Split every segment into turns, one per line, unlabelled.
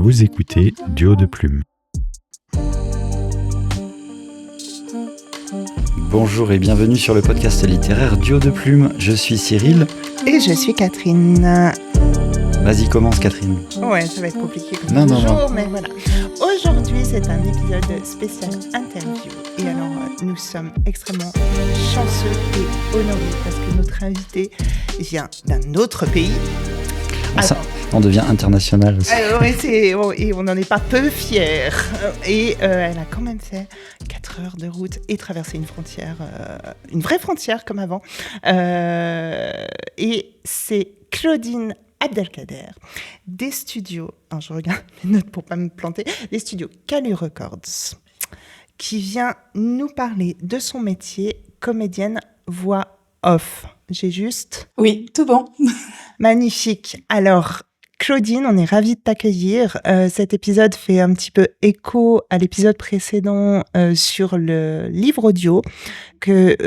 Vous écoutez Duo de Plume.
Bonjour et bienvenue sur le podcast littéraire Duo de Plume. Je suis Cyril.
Et je suis Catherine.
Vas-y, commence Catherine.
Ouais, ça va être compliqué comme
Non,
toujours, mais voilà. Aujourd'hui, c'est un épisode spécial interview. Et alors, nous sommes extrêmement chanceux et honorés parce que notre invité vient d'un autre pays.
Ça, on devient international aussi.
Et on n'en est pas peu fiers. Et elle a quand même fait 4 heures de route et traversé une frontière, une vraie frontière comme avant. Et c'est Claudine Abdelkader, des studios, je regarde mes notes pour ne pas me planter, des studios Calu Records, qui vient nous parler de son métier, comédienne voix off. J'ai juste...
Oui, tout bon.
Magnifique. Alors, Claudine, on est ravis de t'accueillir. Cet épisode fait un petit peu écho à l'épisode précédent sur le livre audio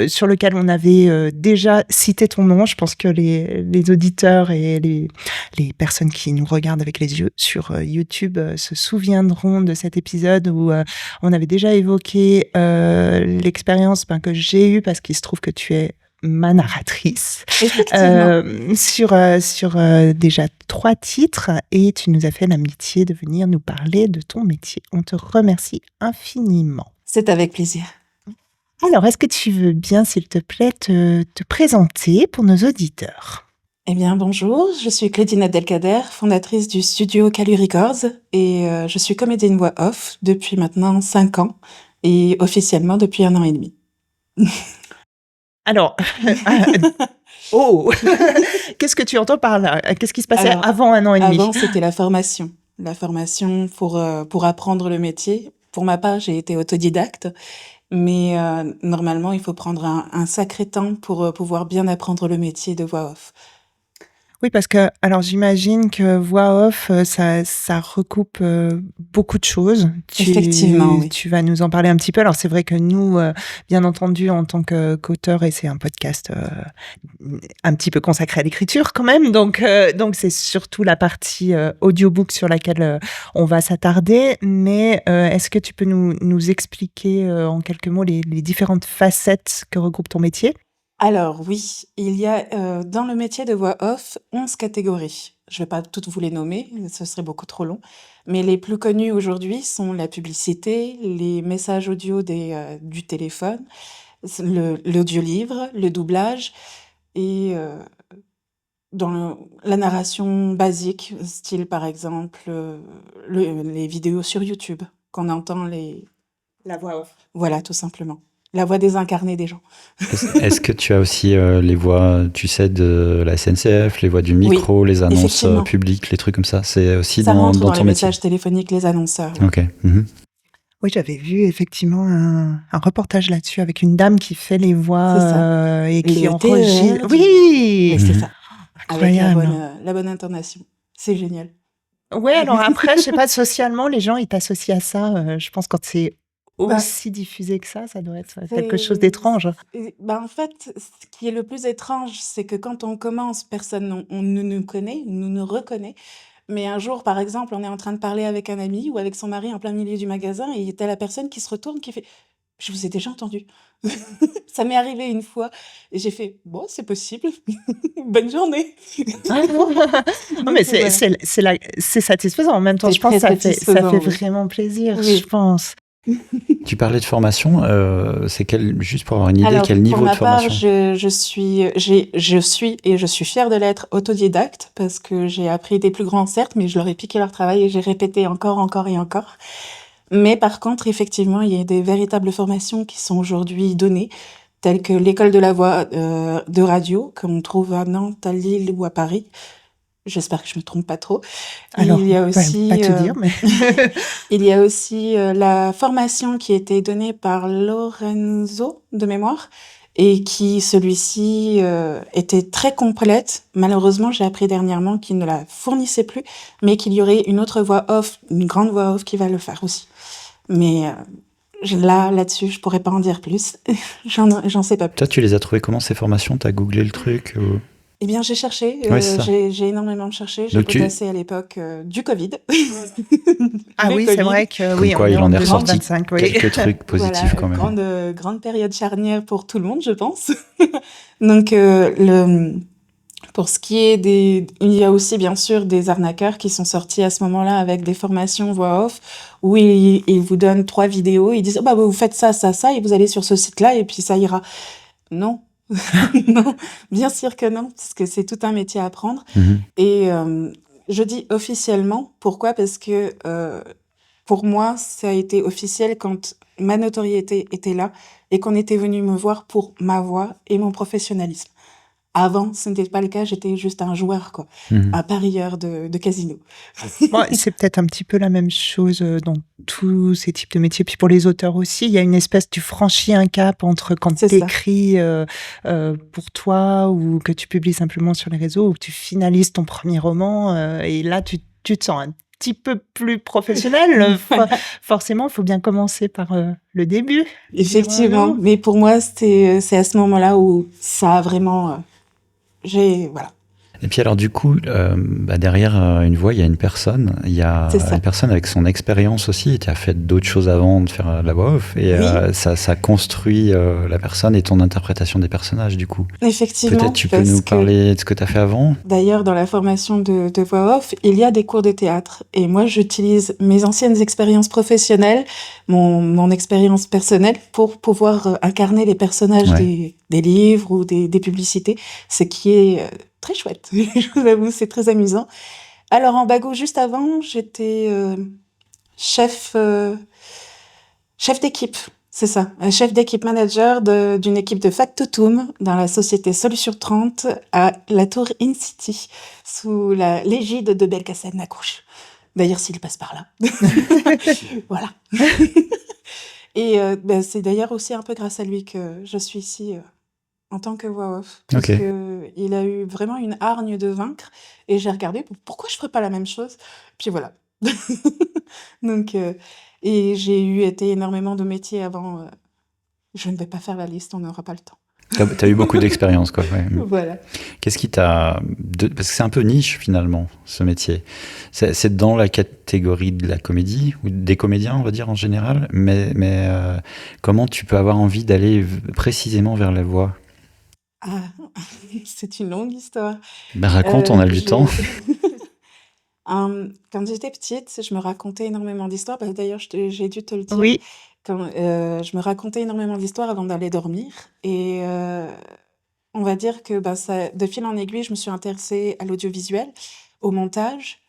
sur lequel on avait déjà cité ton nom. Je pense que les auditeurs et les personnes qui nous regardent avec les yeux sur YouTube se souviendront de cet épisode où on avait déjà évoqué l'expérience que j'ai eue parce qu'il se trouve que tu es ma narratrice sur déjà 3 titres et tu nous as fait l'amitié de venir nous parler de ton métier. On te remercie infiniment.
C'est avec plaisir.
Alors, est-ce que tu veux bien, s'il te plaît, te présenter pour nos auditeurs ?
Eh bien, bonjour, je suis Claudine Abdelkader, fondatrice du studio Calu Records et je suis comédienne voix off depuis maintenant 5 ans et officiellement depuis 1 an et demi.
Alors, qu'est-ce que tu entends par là ? Qu'est-ce qui se passait avant 1 an et demi ?
Avant, c'était la formation pour apprendre le métier. Pour ma part, j'ai été autodidacte, mais normalement, il faut prendre un sacré temps pour pouvoir bien apprendre le métier de voix off.
Oui, parce que, alors j'imagine que voix off, ça recoupe beaucoup de choses.
Effectivement, oui.
Tu vas nous en parler un petit peu. Alors c'est vrai que nous, bien entendu, en tant qu'auteur, et c'est un podcast un petit peu consacré à l'écriture quand même, donc c'est surtout la partie audiobook sur laquelle on va s'attarder. Mais est-ce que tu peux nous expliquer en quelques mots les différentes facettes que regroupe ton métier ?
Alors oui, il y a dans le métier de voix off 11 catégories. Je ne vais pas toutes vous les nommer, ce serait beaucoup trop long. Mais les plus connues aujourd'hui sont la publicité, les messages audio du téléphone, l'audiolivre, le doublage et dans la narration basique, style par exemple les vidéos sur YouTube, qu'on entend
la voix off.
Voilà, tout simplement. La voix désincarnée des gens.
Est-ce que tu as aussi les voix, tu sais, de la SNCF, les voix du micro, les annonces publiques, les trucs comme ça? C'est aussi
ça
dans
rentre
ton
les
métier.
Messages téléphoniques, les annonceurs.
Ok. Mm-hmm.
Oui, j'avais vu effectivement un reportage là-dessus avec une dame qui fait les voix et qui enregistre. Oui,
mais c'est ça.
Incroyable.
Avec la bonne intonation. C'est génial.
Ouais, alors après, je sais pas, socialement, les gens, ils t'associent à ça. Je pense quand c'est aussi diffusé que ça doit être quelque chose d'étrange.
En fait, ce qui est le plus étrange, c'est que quand on commence, personne on ne nous connaît, nous reconnaît. Mais un jour, par exemple, on est en train de parler avec un ami ou avec son mari en plein milieu du magasin et t'as la personne qui se retourne, qui fait « Je vous ai déjà entendu ». Ça m'est arrivé une fois et j'ai fait « Bon, c'est possible. Bonne journée ».
Non, mais c'est satisfaisant. En même temps, je pense que ça fait vraiment plaisir, oui. Je pense.
Tu parlais de formation, c'est juste pour avoir une idée, quel niveau de formation?
Pour ma part, je suis et je suis fière de l'être autodidacte parce que j'ai appris des plus grands, certes, mais je leur ai piqué leur travail et j'ai répété encore et encore. Mais par contre, effectivement, il y a des véritables formations qui sont aujourd'hui données, telles que l'école de la voix de radio, qu'on trouve à Nantes, à Lille ou à Paris. J'espère que je me trompe pas trop.
Alors,
il y a aussi,
pas te dire, mais
il y a aussi la formation qui a été donnée par Lorenzo de mémoire et qui, celui-ci, était très complète. Malheureusement, j'ai appris dernièrement qu'il ne la fournissait plus, mais qu'il y aurait une autre voix off, une grande voix off qui va le faire aussi. Mais là-dessus, je pourrais pas en dire plus. J'en sais pas plus.
Toi, tu les as trouvées comment ces formations? T'as googlé le truc ou...
Eh bien, j'ai cherché,
Ouais, c'est ça.
j'ai énormément cherché. J'ai
Donc
potassé à l'époque du Covid.
Ah
Le
oui, c'est
Covid.
vrai que
Comme
oui, on
quoi,
est
il
en
en est ressorti
2025, oui.
quelques trucs positifs
Voilà,
quand même.
grande période charnière pour tout le monde, je pense. Donc, pour ce qui est il y a aussi bien sûr des arnaqueurs qui sont sortis à ce moment-là avec des formations voix off où ils vous donnent 3 vidéos, ils disent, oh, bah, vous faites ça, ça, ça, et vous allez sur ce site-là et puis ça ira. Non. Non, bien sûr que non, parce que c'est tout un métier à apprendre.
Mhm.
Et je dis officiellement, pourquoi? Parce que pour moi, ça a été officiel quand ma notoriété était là et qu'on était venu me voir pour ma voix et mon professionnalisme. Avant, ce n'était pas le cas, j'étais juste un joueur, quoi,
Mhm.
un parieur de casino.
Bon, c'est peut-être un petit peu la même chose dans tous ces types de métiers. Puis pour les auteurs aussi, il y a une espèce, tu franchis un cap entre quand
C'est
tu
ça.
écris pour toi ou que tu publies simplement sur les réseaux ou que tu finalises ton premier roman. Et là, tu te sens un petit peu plus professionnel. Forcément, il faut bien commencer par le début.
Effectivement,
dirons-nous.
mais pour moi, c'est à ce moment-là où ça a vraiment... voilà.
Et puis alors du coup, derrière une voix, il y a une personne. Il y a
C'est ça.
une personne avec son expérience aussi, qui a fait d'autres choses avant de faire la voix off. Et
Oui.
ça construit la personne et ton interprétation des personnages du coup.
Effectivement,
Peut-être tu peux
parce
nous
que
parler de ce que tu as fait avant.
d'ailleurs, dans la formation de voix off, il y a des cours de théâtre. Et moi, j'utilise mes anciennes expériences professionnelles, mon expérience personnelle, pour pouvoir incarner les personnages
Ouais.
des livres ou des publicités, ce qui est très chouette. Je vous avoue, c'est très amusant. Alors, en bagot, juste avant, j'étais chef d'équipe. C'est ça, un chef d'équipe manager d'une équipe de Factotum dans la société Solution 30 à la Tour In-City, sous l'égide de Belkacem Nakouch. D'ailleurs, s'il passe par là. Voilà. Et c'est d'ailleurs aussi un peu grâce à lui que je suis ici en tant que voix off. Parce
Ok.
qu'il a eu vraiment une hargne de vaincre. Et j'ai regardé, pourquoi je ferais pas la même chose? Puis voilà. Donc, et j'ai été énormément de métiers avant. Je ne vais pas faire la liste, on n'aura pas le temps.
T'as eu beaucoup d'expérience, quoi. Ouais.
Voilà.
Qu'est-ce qui t'a... Parce que c'est un peu niche, finalement, ce métier. C'est dans la catégorie de la comédie, ou des comédiens, on va dire, en général. Mais comment tu peux avoir envie d'aller précisément vers la voix?
Ah, c'est une longue histoire.
Raconte, on a du temps.
Quand j'étais petite, je me racontais énormément d'histoires. D'ailleurs, j'ai dû te le dire.
Oui.
Quand, je me racontais énormément d'histoires avant d'aller dormir. Et on va dire que de fil en aiguille, je me suis intéressée à l'audiovisuel, au montage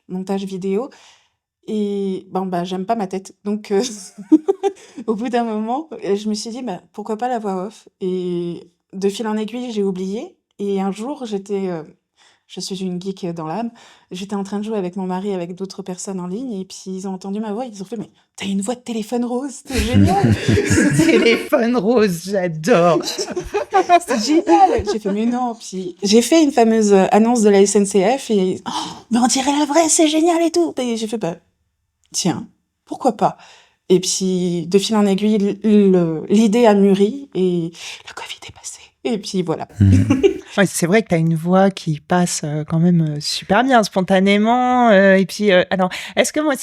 vidéo. Et j'aime pas ma tête. Donc, au bout d'un moment, je me suis dit, pourquoi pas la voix off? Et de fil en aiguille, j'ai oublié. Et un jour, je suis une geek dans l'âme. J'étais en train de jouer avec mon mari, avec d'autres personnes en ligne, et puis ils ont entendu ma voix, ils ont fait, mais t'as une voix de téléphone rose, c'est génial!
Téléphone rose, j'adore.
C'est génial! J'ai fait, mais non, puis j'ai fait une fameuse annonce de la SNCF, et mais on dirait la vraie, c'est génial et tout! Et j'ai fait, tiens, pourquoi pas? Et puis, de fil en aiguille, l'idée a mûri, et le Covid est passé. Et puis voilà.
Ouais, c'est vrai que tu as une voix qui passe quand même super bien, spontanément. Et puis, alors, est-ce que moi,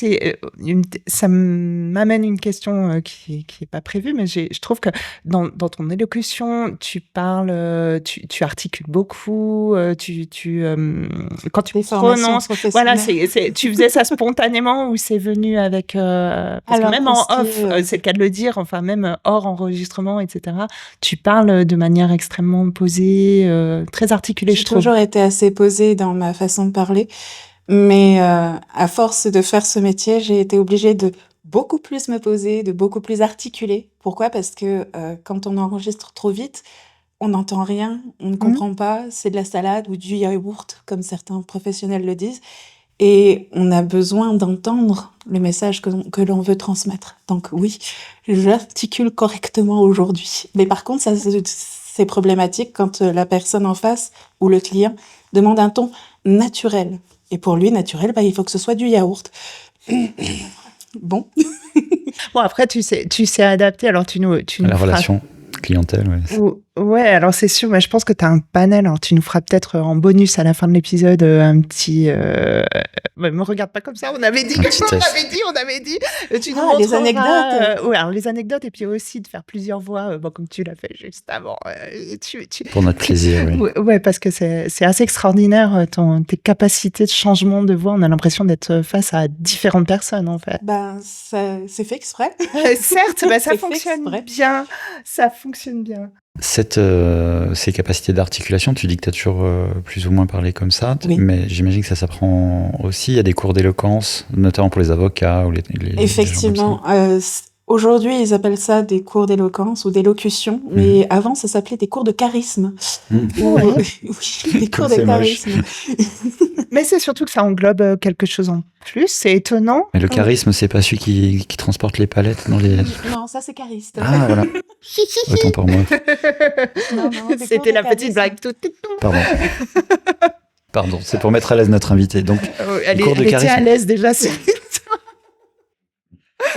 ça m'amène une question qui est pas prévue, mais je trouve que dans ton élocution, tu parles, tu articules beaucoup, quand tu
Des formations
prononces, voilà,
professionnelles.
tu faisais ça spontanément ou c'est venu avec... parce
Alors,
que même
pour
en
ce qui
off,
est,
c'est le cas de le dire, enfin même hors enregistrement, etc., tu parles de manière extrêmement posée, très articulée, je
J'ai
trouve.
toujours été assez posée dans ma façon de parler, mais à force de faire ce métier, j'ai été obligée de beaucoup plus me poser, de beaucoup plus articuler. Pourquoi? Parce que quand on enregistre trop vite, on n'entend rien, on ne comprend pas, c'est de la salade ou du yaourt, comme certains professionnels le disent, et on a besoin d'entendre le message que l'on veut transmettre. Donc oui, j'articule correctement aujourd'hui. Mais par contre, ça, c'est problématique quand la personne en face ou le client demande un ton naturel. Et pour lui, naturel, il faut que ce soit du yaourt. Bon.
Bon, après, tu sais adapter. Alors, tu
La relation clientèle, ouais.
Ouais, alors c'est sûr, mais je pense que tu as un panel. Alors tu nous feras peut-être en bonus à la fin de l'épisode un petit. Me regarde pas comme ça, on avait dit,
Un petit test.
on avait dit. Tu nous
Ah, les
montreras,
anecdotes.
ouais, alors les anecdotes et puis aussi de faire plusieurs voix, comme tu l'as fait juste avant.
Pour notre plaisir, oui.
Ouais, parce que c'est assez extraordinaire tes capacités de changement de voix. On a l'impression d'être face à différentes personnes en fait.
Ben, c'est fait exprès.
Certes, ça
C'est fait
fonctionne
exprès.
bien. Ça fonctionne bien.
Ces capacités d'articulation, tu dis que tu as toujours plus ou moins parlé comme ça,
Oui.
mais j'imagine que ça s'apprend aussi. Il y a des cours d'éloquence, notamment pour les avocats ou les gens comme ça.
Effectivement. Aujourd'hui, ils appellent ça des cours d'éloquence ou d'élocution, mais avant, ça s'appelait des cours de charisme.
Mhm.
Oui, des cours de
c'est moche.
charisme.
Mais c'est surtout que ça englobe quelque chose en plus. C'est étonnant.
Mais le charisme, c'est pas celui qui transporte les palettes dans les.
Non, ça, c'est chariste.
Ah, voilà. Autant pour moi.
Non, des cours
C'était
de
la petite
charisme.
blague.
Pardon. Pardon, c'est pour mettre à l'aise notre invité. Donc,
Elle
cours de
était
charisme.
à l'aise déjà.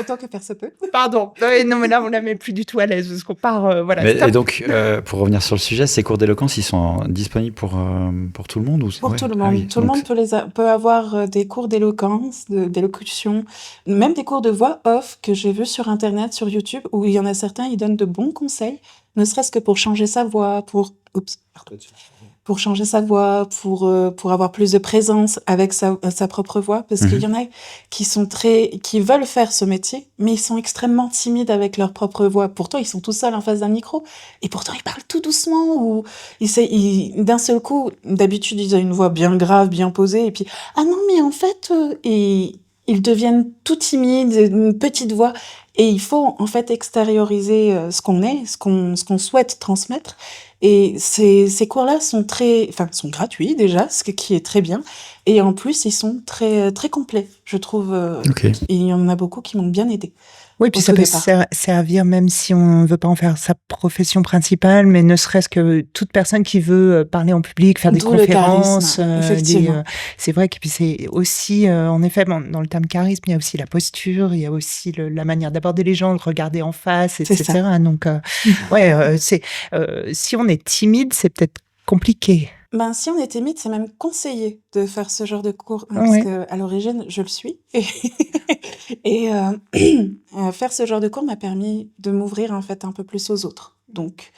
Autant que faire se peut.
Pardon. Ouais, non, mais là, on la met plus du tout à l'aise parce qu'on part. Voilà.
Mais,
stop.
et donc, pour revenir sur le sujet, ces cours d'éloquence, ils sont disponibles pour tout le monde ou...
Pour
Ouais.
tout le
Ah
monde.
oui,
Tout le
donc-
monde peut avoir des cours d'éloquence, d'élocution, même des cours de voix off que j'ai vus sur Internet, sur YouTube, où il y en a certains, ils donnent de bons conseils, ne serait-ce que pour changer sa voix, pour changer sa voix, pour avoir plus de présence avec sa propre voix, parce qu'il y en a qui veulent faire ce métier, mais ils sont extrêmement timides avec leur propre voix. Pourtant, ils sont tout seuls en face d'un micro, et pourtant, ils parlent tout doucement, ou d'un seul coup, d'habitude, ils ont une voix bien grave, bien posée, et puis, ah non, mais en fait, ils deviennent tout timides, une petite voix, et il faut, en fait, extérioriser ce qu'on est, ce qu'on souhaite transmettre. Et ces cours-là sont sont gratuits déjà, ce qui est très bien. Et en plus, ils sont très, très complets, je trouve.
Ok.
Et il y en a beaucoup qui m'ont bien aidé.
Oui, puis
au
ça
tout
peut
départ.
servir même si on ne veut pas en faire sa profession principale, mais ne serait-ce que toute personne qui veut parler en public, faire des
D'où le
conférences.
charisme, effectivement.
C'est vrai que puis c'est aussi, en effet, dans le terme charisme, il y a aussi la posture, il y a aussi la manière d'aborder les gens, de regarder en face,
C'est
etc. Donc, si on est timide, c'est peut-être compliqué.
Ben, si on est timide, c'est même conseillé de faire ce genre de cours,
Ouais.
parce que à l'origine, je le suis. Et faire ce genre de cours m'a permis de m'ouvrir en fait un peu plus aux autres. Donc,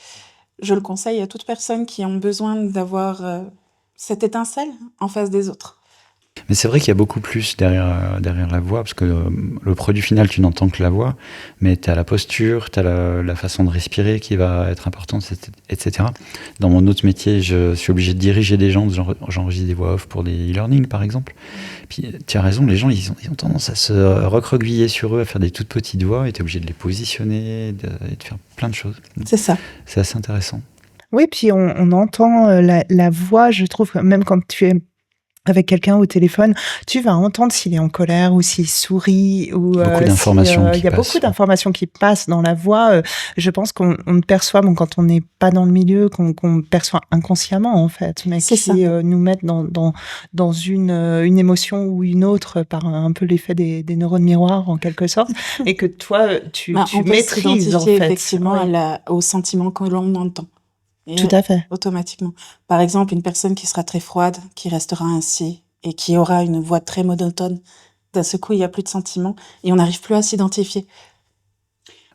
je le conseille à toute personne qui ont besoin d'avoir cette étincelle en face des autres.
Mais c'est vrai qu'il y a beaucoup plus derrière la voix, parce que le produit final, tu n'entends que la voix, mais tu as la posture, tu as la façon de respirer qui va être importante, etc. Dans mon autre métier, je suis obligé de diriger des gens, j'enregistre des voix off pour des e-learning, par exemple. Puis tu as raison, les gens, ils ont tendance à se recroqueviller sur eux, à faire des toutes petites voix, et tu es obligé de les positionner, et de faire plein de choses.
C'est ça.
C'est assez intéressant.
Oui, puis on entend la voix, je trouve, même quand tu es avec quelqu'un au téléphone, tu vas entendre s'il est en colère ou s'il sourit. Ou,
Beaucoup d'informations
il y a
qui
beaucoup
passent.
d'informations qui passent dans la voix. Je pense qu'on ne perçoit, quand on n'est pas dans le milieu, qu'on perçoit inconsciemment, en fait, mais
C'est
qui
ça.
nous mettent dans une émotion ou une autre par un peu l'effet des neurones miroirs, en quelque sorte, et que toi, tu
Ben, on peut
maîtrises, en
s'identifier
fait.
effectivement
Ouais.
au sentiment que l'on entend. Et
Tout à fait.
automatiquement. Par exemple, une personne qui sera très froide, qui restera ainsi, et qui aura une voix très monotone, d'un seul coup, il n'y a plus de sentiments, et on n'arrive plus à s'identifier.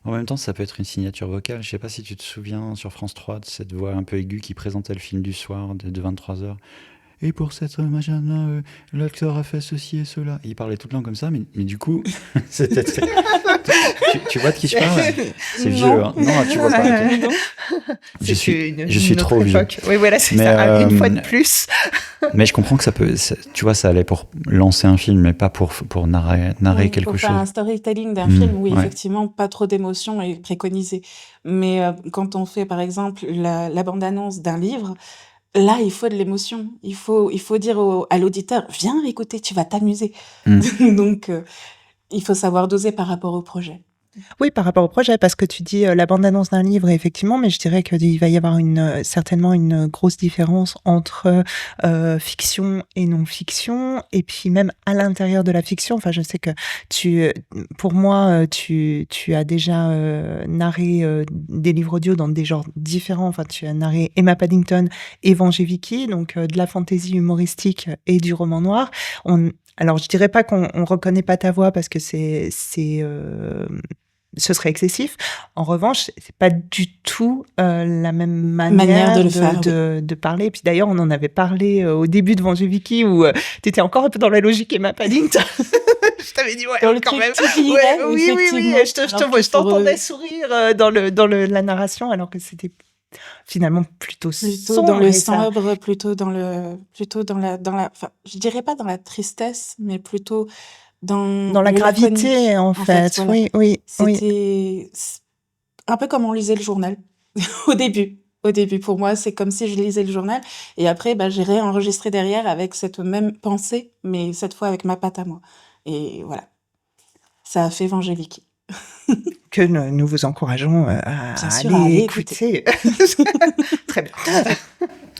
En même temps, ça peut être une signature vocale. Je sais pas si tu te souviens sur France 3 de cette voix un peu aiguë qui présentait le film du soir de 23h. Et pour cette machin-là, l'acteur a fait ceci et cela. Et il parlait tout le temps comme ça, mais du coup, c'était très... tu vois de qui je parle? C'est vieux, hein. Non, tu vois pas.
Non.
Je suis
une
trop
autre
vieux.
époque. Oui, voilà, c'est
Mais,
ça. Une fois de plus.
Mais je comprends que tu vois, ça allait pour lancer un film, mais pas pour narrer
Oui,
quelque
pour
chose.
faire un storytelling d'un film, oui,
ouais.
effectivement, pas trop d'émotion est préconisé. Mais quand on fait, par exemple, la bande-annonce d'un livre, là, il faut de l'émotion. Il faut dire à l'auditeur, viens écouter, tu vas t'amuser. Donc, il faut savoir doser par rapport au projet.
Oui, par rapport au projet, parce que tu dis la bande-annonce d'un livre, effectivement, mais je dirais qu'il va y avoir certainement une grosse différence entre fiction et non-fiction, et puis même à l'intérieur de la fiction. Enfin, je sais que pour moi, tu as déjà narré des livres audio dans des genres différents. Enfin, tu as narré Emma Paddington et Vengez Vicky, donc de la fantaisie humoristique et du roman noir. Alors, je dirais pas qu'on reconnaît pas ta voix parce que ce serait excessif. En revanche, c'est pas du tout la même manière
de le faire,
de parler. Et puis d'ailleurs, on en avait parlé au début de Vengez Vicky où tu étais encore un peu dans la logique Emma Paddington. Je t'avais dit, ouais,
Dans le
quand
truc
même.
tout lirait,
Ouais, oui,
effectivement.
je t'entendais sourire dans la narration alors que c'était finalement plutôt
Plutôt dans le
sombre.
sombre, plutôt dans la, enfin, je dirais pas dans la tristesse, mais plutôt dans
la
le
gravité,
laconique,
en fait.
voilà.
Oui.
C'était un peu comme on lisait le journal au début. Au début, pour moi, c'est comme si je lisais le journal. Et après, j'ai réenregistré derrière avec cette même pensée, mais cette fois avec ma patte à moi. Et voilà. Ça a fait Vengez Vicky.
Que nous vous encourageons à
Bien sûr,
aller
à aller
écouter. Très bien.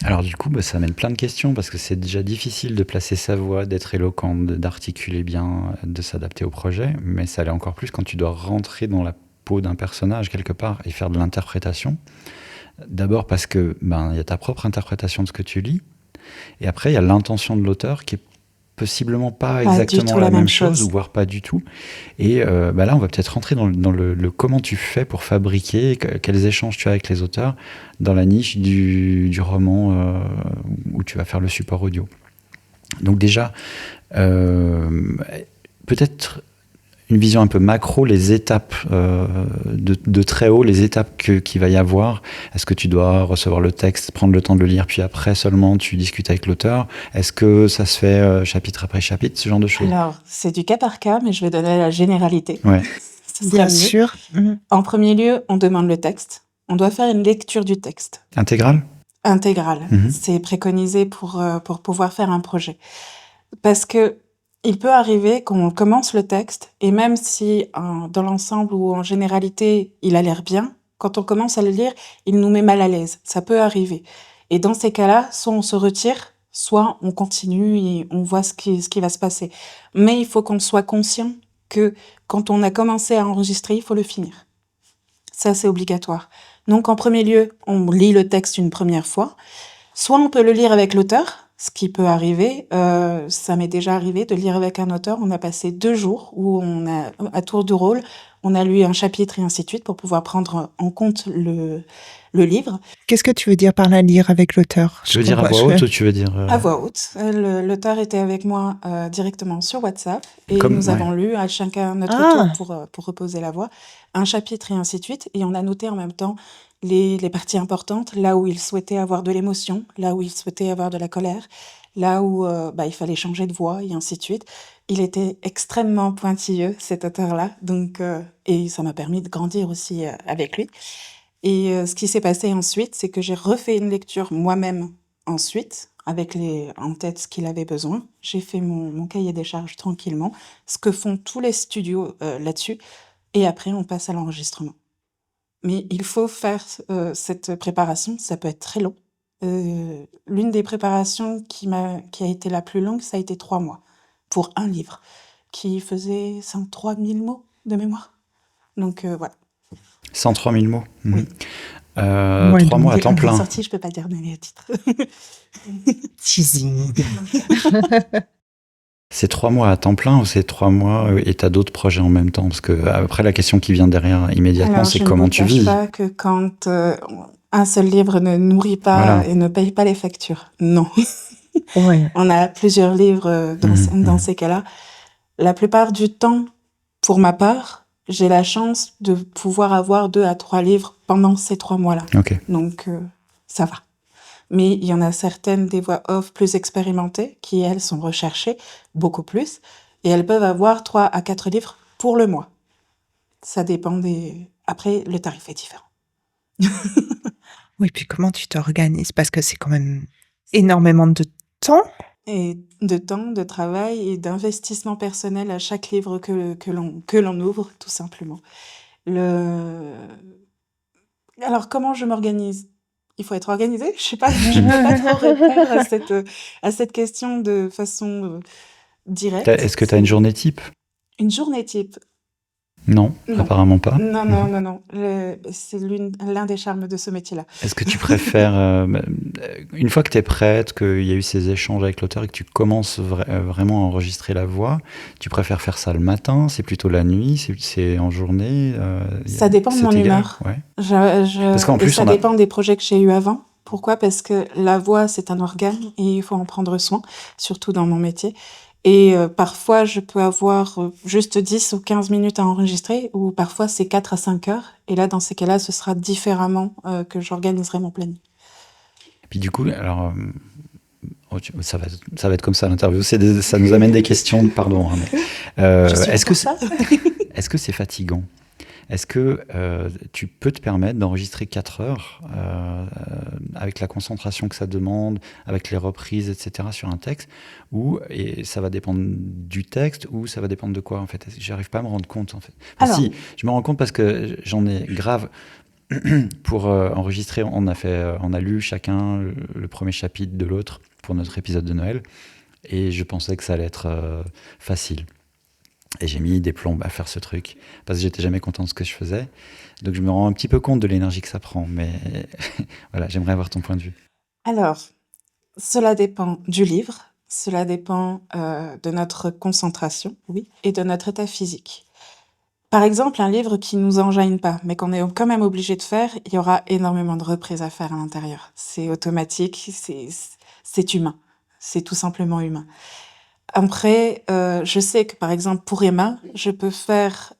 Alors du coup, ça amène plein de questions parce que c'est déjà difficile de placer sa voix, d'être éloquent, d'articuler bien, de s'adapter au projet, mais ça l'est encore plus quand tu dois rentrer dans la peau d'un personnage quelque part et faire de l'interprétation. D'abord parce que y a ta propre interprétation de ce que tu lis, et après il y a l'intention de l'auteur qui est possiblement pas exactement la même chose, ou voire pas du tout. Et là, on va peut-être rentrer dans le comment tu fais pour fabriquer, quels échanges tu as avec les auteurs dans la niche du roman où tu vas faire le support audio. Donc déjà, peut-être une vision un peu macro, les étapes de très haut, les étapes qu'il va y avoir. Est-ce que tu dois recevoir le texte, prendre le temps de le lire, puis après seulement tu discutes avec l'auteur? Est-ce que ça se fait chapitre après chapitre, ce genre de choses?
Alors, c'est du cas par cas, mais je vais donner la généralité.
Ouais.
Bien sûr.
En premier lieu, on demande le texte. On doit faire une lecture du texte.
Intégrale?
Intégrale. C'est préconisé pour pouvoir faire un projet. Parce que il peut arriver qu'on commence le texte, et même si dans l'ensemble ou en généralité, il a l'air bien, quand on commence à le lire, il nous met mal à l'aise. Ça peut arriver. Et dans ces cas-là, soit on se retire, soit on continue et on voit ce qui va se passer. Mais il faut qu'on soit conscient que quand on a commencé à enregistrer, il faut le finir. Ça, c'est obligatoire. Donc, en premier lieu, on lit le texte une première fois. Soit on peut le lire avec l'auteur, ce qui peut arriver. Ça m'est déjà arrivé de lire avec un auteur. On a passé 2 jours où on a, à tour de rôle, on a lu un chapitre et ainsi de suite pour pouvoir prendre en compte le livre.
Qu'est-ce que tu veux dire par là, lire avec l'auteur?
Tu veux dire à voix haute ou tu veux dire...
À voix haute. L'auteur était avec moi directement sur WhatsApp et nous avons lu à chacun notre tour pour reposer la voix, un chapitre et ainsi de suite. Et on a noté en même temps les parties importantes, là où il souhaitait avoir de l'émotion, là où il souhaitait avoir de la colère, là où il fallait changer de voix et ainsi de suite. Il était extrêmement pointilleux, cet auteur-là, donc et ça m'a permis de grandir aussi avec lui. Et ce qui s'est passé ensuite, c'est que j'ai refait une lecture moi-même ensuite, avec en tête ce qu'il avait besoin. J'ai fait mon cahier des charges tranquillement, ce que font tous les studios là-dessus, et après on passe à l'enregistrement. Mais il faut faire cette préparation, ça peut être très long. L'une des préparations qui a été la plus longue, ça a été 3 mois, pour un livre, qui faisait 103 000 mots de mémoire. Donc voilà.
103 000 mots.
Oui.
3 mois à temps plein.
Sorti, je peux pas dire les titres.
Teasing.
C'est 3 mois à temps plein ou c'est 3 mois et t'as d'autres projets en même temps? Parce que après, la question qui vient derrière immédiatement, c'est comment tu vis.
Je ne cache pas que quand un seul livre ne nourrit pas et ne paye pas les factures, non.
Ouais.
On a plusieurs livres dans ces cas-là. La plupart du temps, pour ma part, j'ai la chance de pouvoir avoir 2 à 3 livres pendant ces 3 mois-là.
Okay.
Donc, ça va. Mais il y en a certaines des voix off plus expérimentées qui, elles, sont recherchées beaucoup plus. Et elles peuvent avoir 3 à 4 livres pour le mois. Ça dépend des... Après, le tarif est différent.
Oui, puis comment tu t'organises? Parce que c'est quand même énormément de temps.
Et de temps, de travail et d'investissement personnel à chaque livre que l'on ouvre, tout simplement. Le... Alors, comment je m'organise? Il faut être organisé. Je sais pas, je ne peux pas trop répondre à cette question de façon directe.
Est-ce que tu as une journée type?
Une journée type?
Non,
Non.
apparemment pas.
Non. C'est l'un des charmes de ce métier-là.
Est-ce que tu préfères, une fois que tu es prête, qu'il y a eu ces échanges avec l'auteur et que tu commences vraiment à enregistrer la voix, tu préfères faire ça le matin? C'est plutôt la nuit? C'est en journée?
Ça dépend de
c'est
mon
égal?
humeur.
Ouais.
Parce
qu'en plus,
ça
on a-
dépend des projets que j'ai eus avant. Pourquoi? Parce que la voix, c'est un organe et il faut en prendre soin, surtout dans mon métier. Et parfois, je peux avoir juste 10 ou 15 minutes à enregistrer, ou parfois c'est 4 à 5 heures. Et là, dans ces cas-là, ce sera différemment que j'organiserai mon planning.
Et puis du coup, alors, ça va être comme ça l'interview. Ça nous amène des questions, pardon. Hein, mais,
Je suis là
est-ce que
pour ça.
est-ce que c'est fatigant? Est-ce que tu peux te permettre d'enregistrer 4 heures avec la concentration que ça demande, avec les reprises, etc. sur un texte, et ça va dépendre du texte, ou ça va dépendre de quoi en fait? J'arrive pas à me rendre compte en fait. Enfin,
Alors,
si, je me rends compte parce que j'en ai grave. Pour enregistrer, on a lu chacun le premier chapitre de l'autre pour notre épisode de Noël, et je pensais que ça allait être facile. Et j'ai mis des plombes à faire ce truc, parce que j'étais jamais content de ce que je faisais. Donc je me rends un petit peu compte de l'énergie que ça prend, mais voilà, j'aimerais avoir ton point de vue.
alors, cela dépend du livre, cela dépend de notre concentration, oui, et de notre état physique. Par exemple, un livre qui nous enjaille pas, mais qu'on est quand même obligé de faire, il y aura énormément de reprises à faire à l'intérieur. C'est automatique, c'est humain, c'est tout simplement humain. Après, je sais que par exemple pour Emma, je peux faire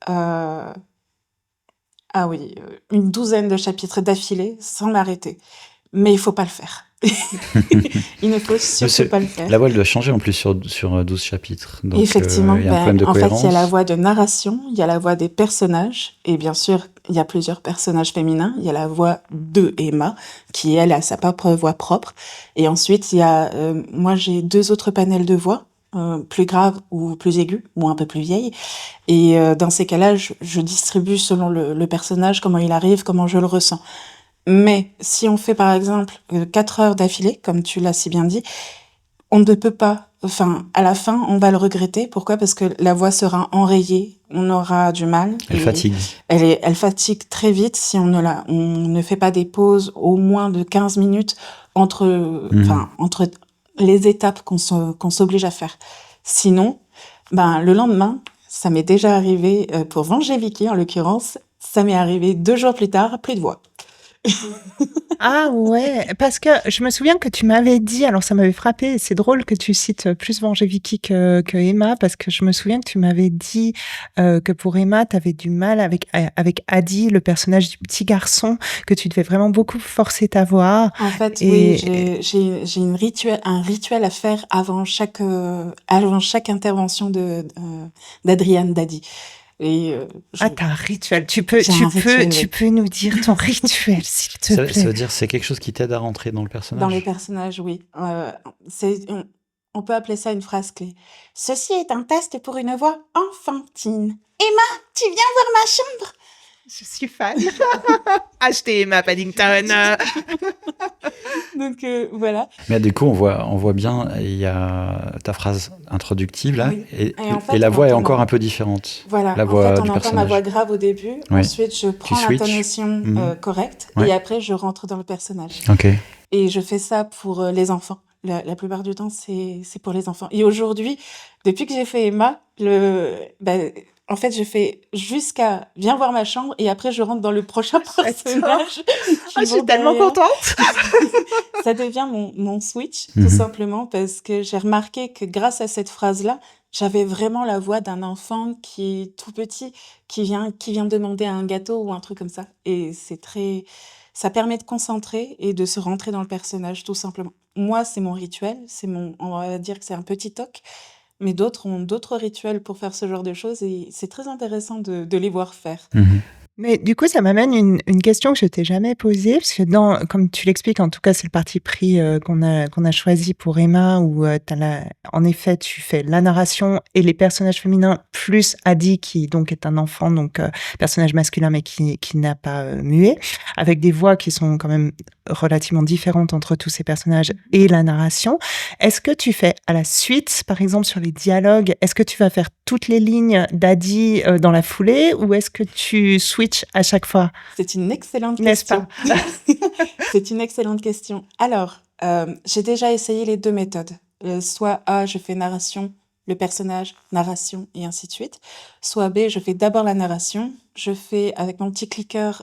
une douzaine de chapitres d'affilée sans m'arrêter. Mais il faut pas le faire. Il ne faut surtout pas le faire.
La voix, elle doit changer en plus sur 12 chapitres. Donc,
Effectivement,
il y a un problème de
en fait,
cohérence.
il y a la voix de narration, il y a la voix des personnages, et bien sûr, il y a plusieurs personnages féminins. Il y a la voix de Emma, qui elle a sa propre voix propre. Et ensuite, il y a, moi, j'ai 2 autres panels de voix, plus graves ou plus aigus, ou un peu plus vieilles. Et dans ces cas-là, je distribue selon le personnage, comment il arrive, comment je le ressens. Mais si on fait par exemple 4 heures d'affilée, comme tu l'as si bien dit, on ne peut pas, enfin, à la fin, on va le regretter. Pourquoi? Parce que la voix sera enrayée, on aura du mal.
Elle fatigue.
Elle fatigue très vite si on ne fait pas des pauses au moins de 15 minutes entre les étapes qu'on s'oblige à faire. Sinon, le lendemain, ça m'est déjà arrivé, pour Venger Vicky en l'occurrence, ça m'est arrivé 2 jours plus tard, plus de voix.
Ah ouais, parce que je me souviens que tu m'avais dit, alors ça m'avait frappé, et c'est drôle que tu cites plus Venger Vicky que Emma, parce que je me souviens que tu m'avais dit que pour Emma, tu avais du mal avec Adi, le personnage du petit garçon, que tu devais vraiment beaucoup forcer ta voix.
En fait, oui, j'ai un rituel à faire avant chaque intervention d'Adrienne Dadi. Et
t'as un rituel. Tu peux nous dire ton rituel, s'il te plaît.
Ça veut dire c'est quelque chose qui t'aide à rentrer dans le personnage?
Dans les personnages, oui. On peut appeler ça une phrase clé. Ceci est un test pour une voix enfantine. Emma, tu viens voir ma chambre?
Je suis fan. Achetez Emma Paddington.
Donc voilà.
Mais du coup, on voit bien, il y a ta phrase introductive là,
Oui. En fait,
et la voix est encore un peu différente.
Voilà.
La voix
en fait,
du
on entend ma
personnage.
voix grave au début.
Ouais.
Ensuite, je prends l'intonation correcte.
Ouais.
Et après, je rentre dans le personnage.
Ok.
Et je fais ça pour les enfants. La plupart du temps, c'est pour les enfants. Et aujourd'hui, depuis que j'ai fait Emma, en fait, je fais jusqu'à viens voir ma chambre et après je rentre dans le prochain personnage.
Je suis tellement contente.
Ça devient mon switch, tout simplement, parce que j'ai remarqué que grâce à cette phrase-là, j'avais vraiment la voix d'un enfant qui est tout petit, qui vient demander un gâteau ou un truc comme ça. Et ça permet de concentrer et de se rentrer dans le personnage, tout simplement. Moi, c'est mon rituel, on va dire que c'est un petit toc. Mais d'autres ont d'autres rituels pour faire ce genre de choses et c'est très intéressant de les voir faire.
Mais du coup, ça m'amène une question que je t'ai jamais posée, parce que comme tu l'expliques, en tout cas, c'est le parti pris qu'on a choisi pour Emma, où en effet, tu fais la narration et les personnages féminins, plus Adi, qui donc est un enfant, donc personnage masculin, mais qui n'a pas mué, avec des voix qui sont quand même relativement différentes entre tous ces personnages et la narration. Est-ce que tu fais à la suite, par exemple, sur les dialogues, est-ce que tu vas faire toutes les lignes d'Adi dans la foulée, ou est-ce que tu switches à chaque fois?
C'est une excellente
N'est-ce
question.
pas?
C'est une excellente question. Alors, j'ai déjà essayé les deux méthodes. Soit A, je fais narration, le personnage, narration, et ainsi de suite. Soit B, je fais d'abord la narration. Je fais avec mon petit clicker,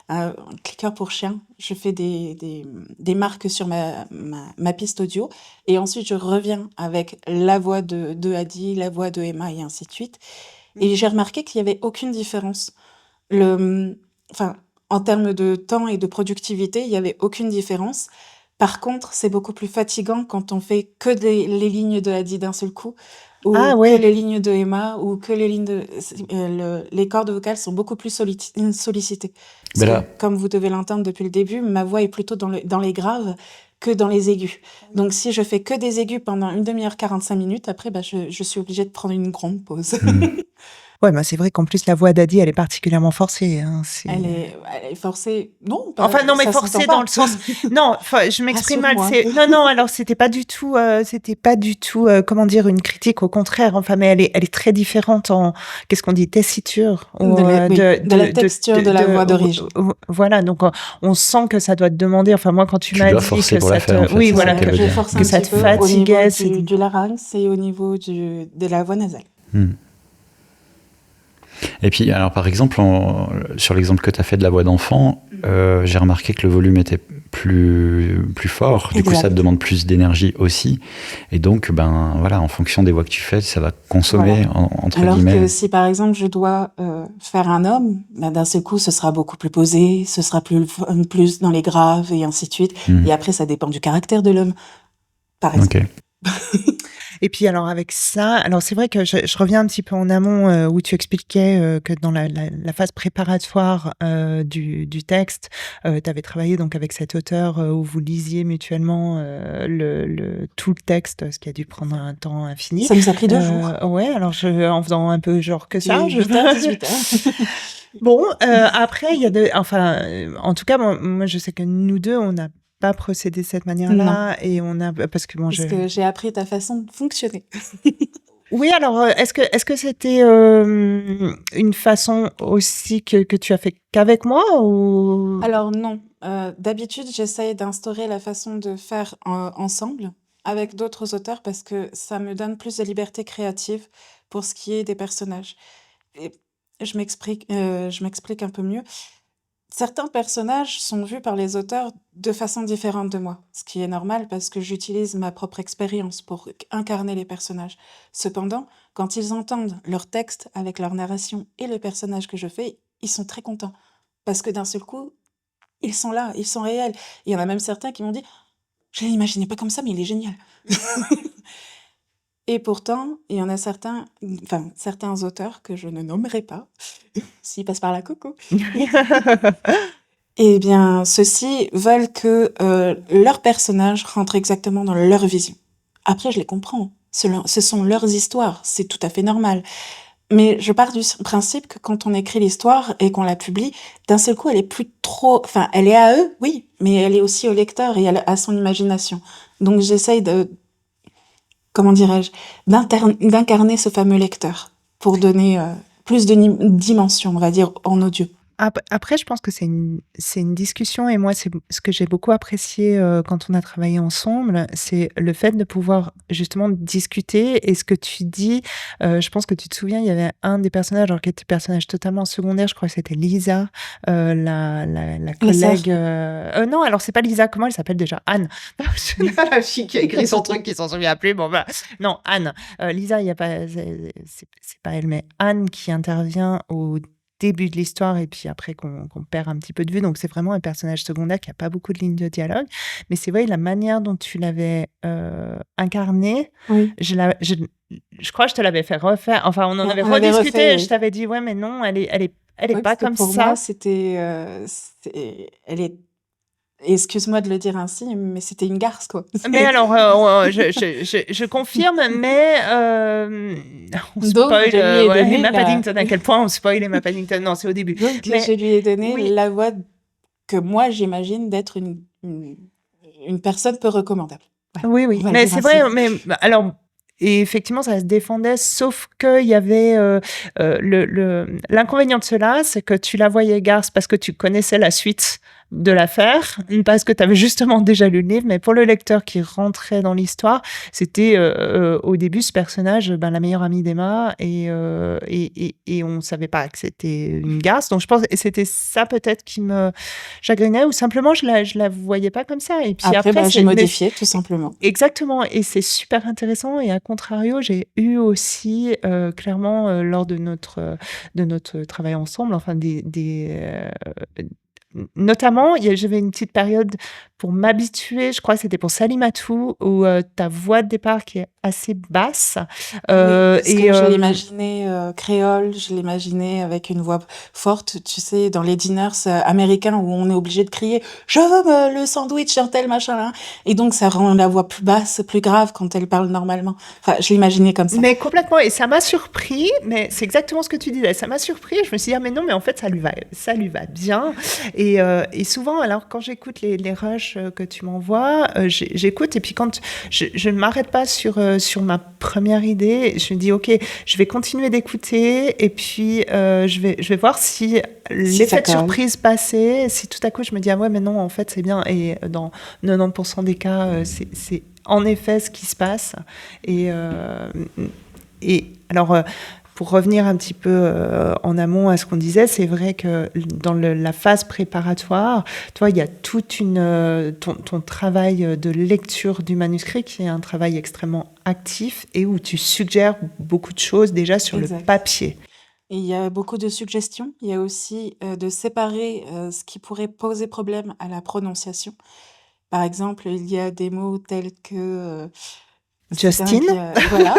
un clicker pour chien, je fais des marques sur ma piste audio. Et ensuite, je reviens avec la voix de Adi, la voix de Emma, et ainsi de suite. Et j'ai remarqué qu'il n'y avait aucune différence. Enfin, en termes de temps et de productivité, il n'y avait aucune différence. Par contre, c'est beaucoup plus fatigant quand on fait que les lignes de Adi d'un seul coup, ou que les lignes de Emma, ou que les lignes les cordes vocales sont beaucoup plus sollicitées. Parce que, comme vous devez l'entendre depuis le début, ma voix est plutôt dans les graves que dans les aigus. Donc, si je fais que des aigus pendant 1 demi-heure, 45 minutes, après, je suis obligée de prendre une grande pause.
Ouais, c'est vrai qu'en plus, la voix d'Adi, elle est particulièrement forcée. Hein,
elle est forcée. Non,
enfin, non, mais forcée dans le sens. Non, je m'exprime mal. Non, alors, c'était pas du tout, comment dire, une critique, au contraire. Enfin, mais elle est très différente en, qu'est-ce qu'on dit, tessiture.
De la texture de la voix d'origine.
Voilà, donc, on sent que ça doit te demander, enfin, moi, quand tu m'as dit que ça te,
oui,
voilà, que ça te fatiguait.
Au niveau du larynx et au niveau de la voix nasale.
Et puis, alors par exemple, sur l'exemple que tu as fait de la voix d'enfant, j'ai remarqué que le volume était plus fort. Du coup, ça te demande plus d'énergie aussi. Et donc, voilà, en fonction des voix que tu fais, ça va consommer, entre guillemets.
Alors que si, par exemple, je dois faire un homme, d'un seul coup, ce sera beaucoup plus posé, ce sera plus dans les graves, et ainsi de suite. Et après, ça dépend du caractère de l'homme, par exemple.
Okay.
Et puis alors avec ça, alors c'est vrai que je reviens un petit peu en amont où tu expliquais que dans la phase préparatoire du texte, tu avais travaillé donc avec cet auteur où vous lisiez mutuellement tout le texte, ce qui a dû prendre un temps infini.
Ça nous a pris 2 jours.
Ouais, alors en faisant un peu genre que ça.
18 heures.
Bon, après il y a en tout cas moi je sais que nous deux on a pas procéder de cette manière-là, et parce que
que j'ai appris ta façon de fonctionner.
Oui, alors est-ce que c'était une façon aussi que tu as fait qu'avec moi, ou?
Alors non, d'habitude j'essaye d'instaurer la façon de faire ensemble avec d'autres auteurs parce que ça me donne plus de liberté créative pour ce qui est des personnages. Et je m'explique un peu mieux. Certains personnages sont vus par les auteurs de façon différente de moi, ce qui est normal parce que j'utilise ma propre expérience pour incarner les personnages. Cependant, quand ils entendent leur texte avec leur narration et le personnage que je fais, ils sont très contents. Parce que d'un seul coup, ils sont là, ils sont réels. Il y en a même certains qui m'ont dit « Je ne l'imaginais pas comme ça, mais il est génial !» Et pourtant, il y en a certains auteurs que je ne nommerai pas, s'ils passent par là, coucou. Eh bien, ceux-ci veulent que leur personnage rentre exactement dans leur vision. Après, je les comprends. Ce sont leurs histoires, c'est tout à fait normal. Mais je pars du principe que quand on écrit l'histoire et qu'on la publie, d'un seul coup, elle est plus trop... Enfin, elle est à eux, oui, mais elle est aussi au lecteur et à son imagination. Donc, j'essaye comment dirais-je, d'incarner ce fameux lecteur pour donner plus de dimension, on va dire, en audio.
Après, je pense que c'est une discussion, et moi, c'est ce que j'ai beaucoup apprécié quand on a travaillé ensemble, c'est le fait de pouvoir justement discuter. Et ce que tu dis, je pense que tu te souviens, il y avait un des personnages, alors qui était personnage totalement secondaire, je crois que c'était Lisa, la collègue. Non, alors c'est pas Lisa, comment elle s'appelle déjà? Anne. La fille qui a écrit son truc, qui s'en souvient plus. Bon, non, Anne. Lisa, il y a pas, c'est pas elle, mais Anne qui intervient au début de l'histoire, et puis après qu'on perd un petit peu de vue. Donc c'est vraiment un personnage secondaire qui a pas beaucoup de lignes de dialogue, mais c'est vrai, la manière dont tu l'avais incarné,
oui.
Je crois que je te l'avais fait refaire, enfin on en avait rediscuté, je t'avais dit ouais mais non, elle est Elle est
Oui,
pas
parce que
comme
pour
ça.
moi, elle est, excuse-moi de le dire ainsi, mais c'était une garce, quoi.
Mais alors, je confirme, mais on
Donc,
spoil
je lui ai donné
Emma Paddington. À quel point on spoil Emma Paddington? Non, c'est au début.
Donc,
Mais
je lui ai donné
oui,
la voix que moi, j'imagine d'être une personne peu recommandable. Voilà,
oui,
on
oui.
va le
Mais
dire
c'est
ainsi.
vrai, mais alors, et effectivement, ça se défendait, sauf qu'il y avait l'inconvénient de cela, c'est que tu la voyais garce parce que tu connaissais la suite de l'affaire, parce que tu avais justement déjà lu le livre, mais pour le lecteur qui rentrait dans l'histoire, c'était au début ce personnage, la meilleure amie d'Emma, et on savait pas que c'était une garce. Donc je pense que c'était ça peut-être qui me chagrinait, ou simplement je la voyais pas comme ça. Et puis
Après, j'ai
c'est
modifié, tout simplement.
exactement, et c'est super intéressant. Et à contrario, j'ai eu aussi clairement lors de notre travail ensemble, enfin notamment, j'avais une petite période pour m'habituer, je crois que c'était pour Salimatou, où ta voix de départ qui est assez basse.
Oui, parce que je
et
l'imaginais créole, je l'imaginais avec une voix forte, tu sais, dans les dinners américains où on est obligé de crier « Je veux le sandwich un tel machin là ». Et donc, ça rend la voix plus basse, plus grave quand elle parle normalement. Enfin, je l'imaginais comme ça.
Mais complètement, et ça m'a surpris, mais c'est exactement ce que tu disais, ça m'a surpris, je me suis dit, ah mais non, mais en fait, ça lui va bien. Et souvent, alors quand j'écoute les rushs que tu m'envoies, j'écoute, et puis quand je ne m'arrête pas sur ma première idée, je me dis, ok, je vais continuer d'écouter, et puis je vais voir si l'effet de surprise passé, si tout à coup je me dis, ah ouais, mais non, en fait, c'est bien, et dans 90% des cas, c'est en effet ce qui se passe. Et alors, pour revenir un petit peu en amont à ce qu'on disait, c'est vrai que dans la phase préparatoire, toi, il y a toute ton travail de lecture du manuscrit qui est un travail extrêmement actif et où tu suggères beaucoup de choses déjà sur le papier.
Et il y a beaucoup de suggestions. Il y a aussi de séparer ce qui pourrait poser problème à la prononciation. Par exemple, il y a des mots tels que
Justin.
Voilà.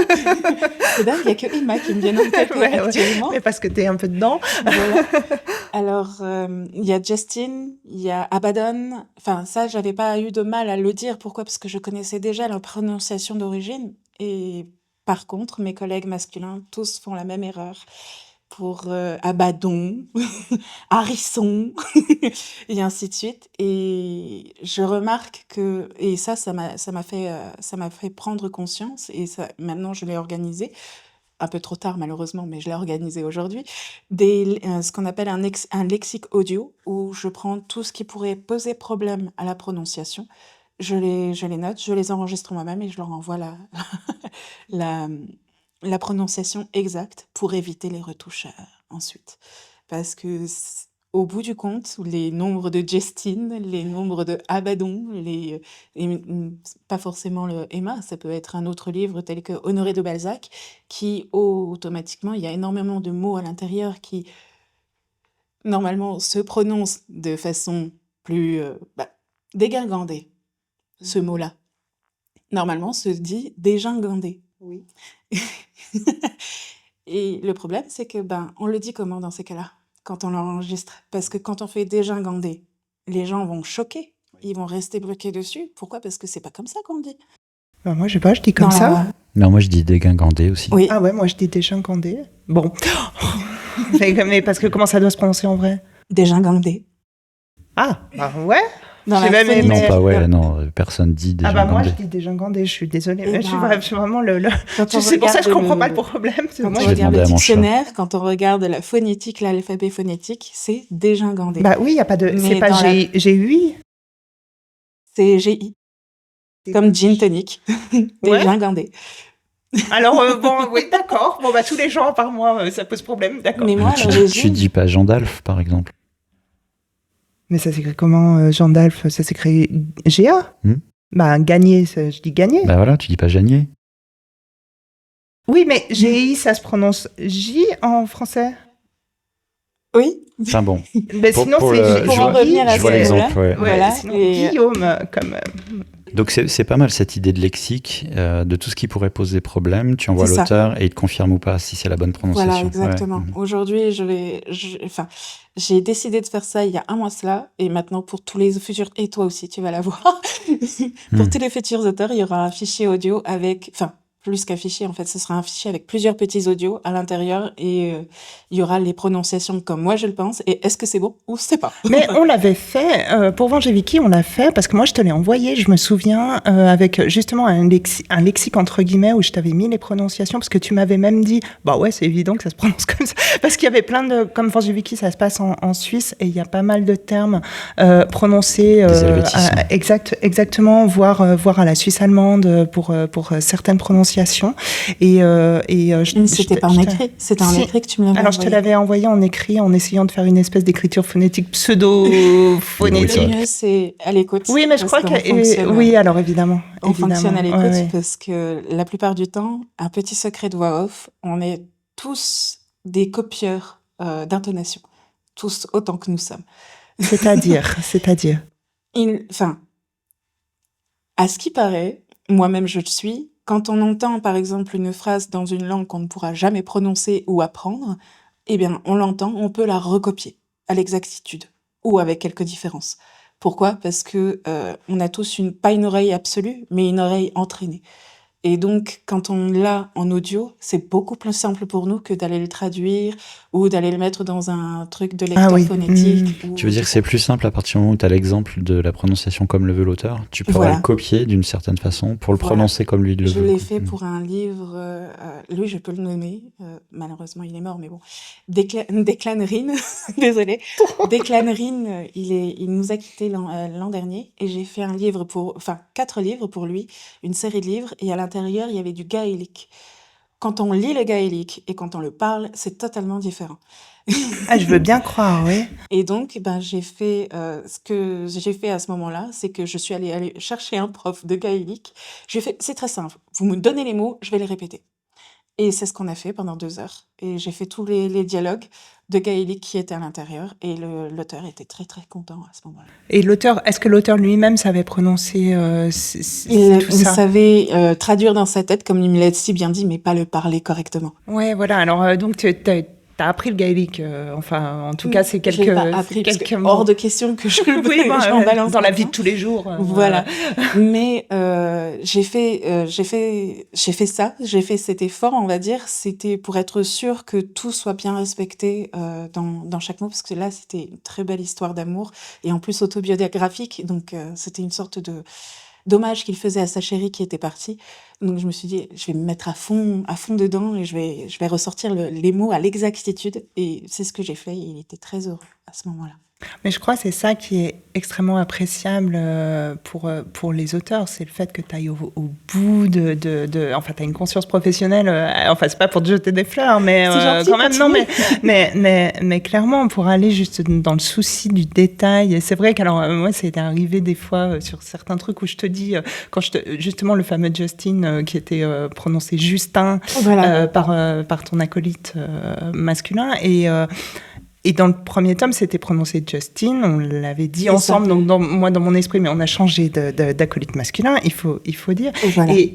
C'est dingue, il n'y a que Emma qui me vient en tête actuellement.
Mais parce que tu es un peu dedans.
Voilà. Alors, il y a Justin, il y a Abaddon. Enfin, ça, j'avais pas eu de mal à le dire. Pourquoi? Parce que je connaissais déjà la prononciation d'origine. Et par contre, mes collègues masculins, tous font la même erreur pour Abaddon, Harrison, et ainsi de suite. Et je remarque que, et ça m'a fait prendre conscience, et ça, maintenant je l'ai organisé, un peu trop tard malheureusement, mais je l'ai organisé aujourd'hui, ce qu'on appelle un lexique audio, où je prends tout ce qui pourrait poser problème à la prononciation, je les note, je les enregistre moi-même et je leur envoie la prononciation exacte pour éviter les retouches ensuite. Parce que au bout du compte, les nombres de Justine, les nombres de Abaddon, pas forcément le Emma, ça peut être un autre livre tel que Honoré de Balzac, qui automatiquement, il y a énormément de mots à l'intérieur qui normalement se prononcent de façon plus dégingandée, ce mot-là. Normalement, se dit dégingandé. Oui. Et le problème, c'est que on le dit comment dans ces cas-là, quand on l'enregistre? Parce que quand on fait dégingandé, les gens vont choquer, ils vont rester bloqués dessus. Pourquoi? Parce que c'est pas comme ça qu'on dit.
Moi, je sais pas, je dis comme ça.
Non, moi je dis dégingandé aussi.
Oui. Ah ouais, moi je dis dégingandé. Bon. mais parce que comment ça doit se prononcer en vrai?
Dégingandé.
Ah, ouais.
Non, pas ouais, non, personne dit dégingandé.
Ah bah moi je dis dégingandé, je suis désolée. Je suis vraiment c'est pour ça que je comprends pas le problème.
Quand on regarde le dictionnaire, quand on regarde la phonétique, l'alphabet phonétique, c'est dégingandé.
Bah oui, il y a pas de, c'est pas GUI.
C'est GI. Comme gin tonic. Dégingandé.
Alors oui, d'accord. Bon tous les gens à part moi, ça pose problème, d'accord.
Mais moi,
tu dis pas Jean d'Alf par exemple.
Mais ça s'écrit comment, Jean d'Alf? Ça s'écrit GA? Gagné, je dis gagné.
Bah voilà, tu dis pas Janier.
Oui, mais GI, ça se prononce J en français?
Oui.
Enfin bon.
Mais sinon, c'est
pour en revenir à
je vois l'exemple, ouais.
Voilà, sinon, Guillaume, comme...
Donc c'est pas mal cette idée de lexique, de tout ce qui pourrait poser problème. Tu envoies
C'est ça.
l'auteur et il te confirme ou pas si c'est la bonne prononciation.
Voilà, exactement.
Ouais.
Aujourd'hui, enfin, j'ai décidé de faire ça il y a un mois cela, et maintenant pour tous les futurs, et toi aussi, tu vas l'avoir. Pour
Hmm.
tous les futurs auteurs, il y aura un fichier audio avec, enfin, plus qu'un fichier, en fait, ce sera un fichier avec plusieurs petits audios à l'intérieur, et il y aura les prononciations comme moi je le pense, et est-ce que c'est bon ou c'est pas?
Mais on l'avait fait, pour Venger Vicky, on l'a fait, parce que moi, je te l'ai envoyé, je me souviens, avec justement un lexique entre guillemets, où je t'avais mis les prononciations, parce que tu m'avais même dit, bah ouais, c'est évident que ça se prononce comme ça, parce qu'il y avait plein de, comme Venger Vicky, ça se passe en Suisse, et il y a pas mal de termes prononcés
Des helvétismes.
exactement, voire à la Suisse allemande pour certaines prononciations. Et
C'était pas en écrit, c'était en
Si.
écrit que tu me l'avais
Alors, je te
envoyé.
l'avais envoyé en écrit en essayant de faire une espèce d'écriture phonétique
Oui,
pseudo-phonétique.
c'est
Le
vrai.
mieux, c'est à l'écoute.
Oui, mais je
parce
crois
qu'on fonctionne,
oui, alors évidemment.
on fonctionne à l'écoute
Ouais, ouais.
parce que la plupart du temps, un petit secret de voix off, on est tous des copieurs d'intonation, tous autant que nous sommes.
C'est-à-dire.
Enfin, à ce qui paraît, moi-même je le suis, quand on entend par exemple une phrase dans une langue qu'on ne pourra jamais prononcer ou apprendre, eh bien on l'entend, on peut la recopier à l'exactitude ou avec quelques différences. Pourquoi? Parce que on a tous pas une oreille absolue, mais une oreille entraînée. Et donc, quand on l'a en audio, c'est beaucoup plus simple pour nous que d'aller le traduire ou d'aller le mettre dans un truc de lecteur
oui.
phonétique.
Tu veux dire que c'est plus simple à partir du moment où tu as l'exemple de la prononciation comme le veut l'auteur, tu pourras
Voilà.
le copier d'une certaine façon pour le
Voilà.
prononcer comme lui le
Je
veut.
l'ai fait pour un livre, lui je peux le nommer, malheureusement il est mort, mais bon. Declan Rin, désolée. Declan Rin, il nous a quittés l'an dernier, et j'ai fait 4 livres pour lui, une série de livres, et à l'intérieur il y avait du gaélique. Quand on lit le gaélique et quand on le parle, c'est totalement différent.
Ah, je veux bien croire, oui.
Et donc, j'ai fait ce que j'ai fait à ce moment-là, c'est que je suis allée chercher un prof de gaélique. J'ai fait, c'est très simple, vous me donnez les mots, je vais les répéter. Et c'est ce qu'on a fait pendant 2 heures. Et j'ai fait tous les dialogues de gaélique qui étaient à l'intérieur. Et l'auteur était très très content à ce moment-là.
Et l'auteur, est-ce que l'auteur lui-même savait prononcer
Il
tout ça?
savait traduire dans sa tête, comme il me l'a si bien dit, mais pas le parler correctement.
Ouais, voilà. Alors, donc, t'as appris le gaélique. Enfin, en tout cas, c'est
Je l'ai pas appris, parce que hors de question que je le
Oui,
j'en balance
dans la
comme
vie
ça.
de tous les jours.
Voilà. Mais j'ai fait ça, j'ai fait cet effort, on va dire. C'était pour être sûr que tout soit bien respecté dans chaque mot, parce que là, c'était une très belle histoire d'amour, et en plus autobiographique, donc c'était une sorte de d'hommage qu'il faisait à sa chérie qui était partie. Donc je me suis dit, je vais me mettre à fond dedans, et je vais ressortir les mots à l'exactitude, et c'est ce que j'ai fait, et il était très heureux à ce moment-là.
Mais je crois que c'est ça qui est extrêmement appréciable pour les auteurs, c'est le fait que tu ailles au bout enfin, tu as une conscience professionnelle, enfin, c'est pas pour te jeter des fleurs, mais
C'est gentil,
quand même,
continue.
non, mais clairement, pour aller juste dans le souci du détail, et c'est vrai qu'alors, moi, ça a été arrivé des fois sur certains trucs où je te dis, justement, le fameux Justin qui était prononcé Justin
Voilà.
par ton acolyte masculin, et dans le premier tome, c'était prononcé Justin, on l'avait dit
C'est
ensemble,
ça.
donc moi dans mon esprit, mais on a changé d'acolyte masculin, il faut dire.
Voilà.
Et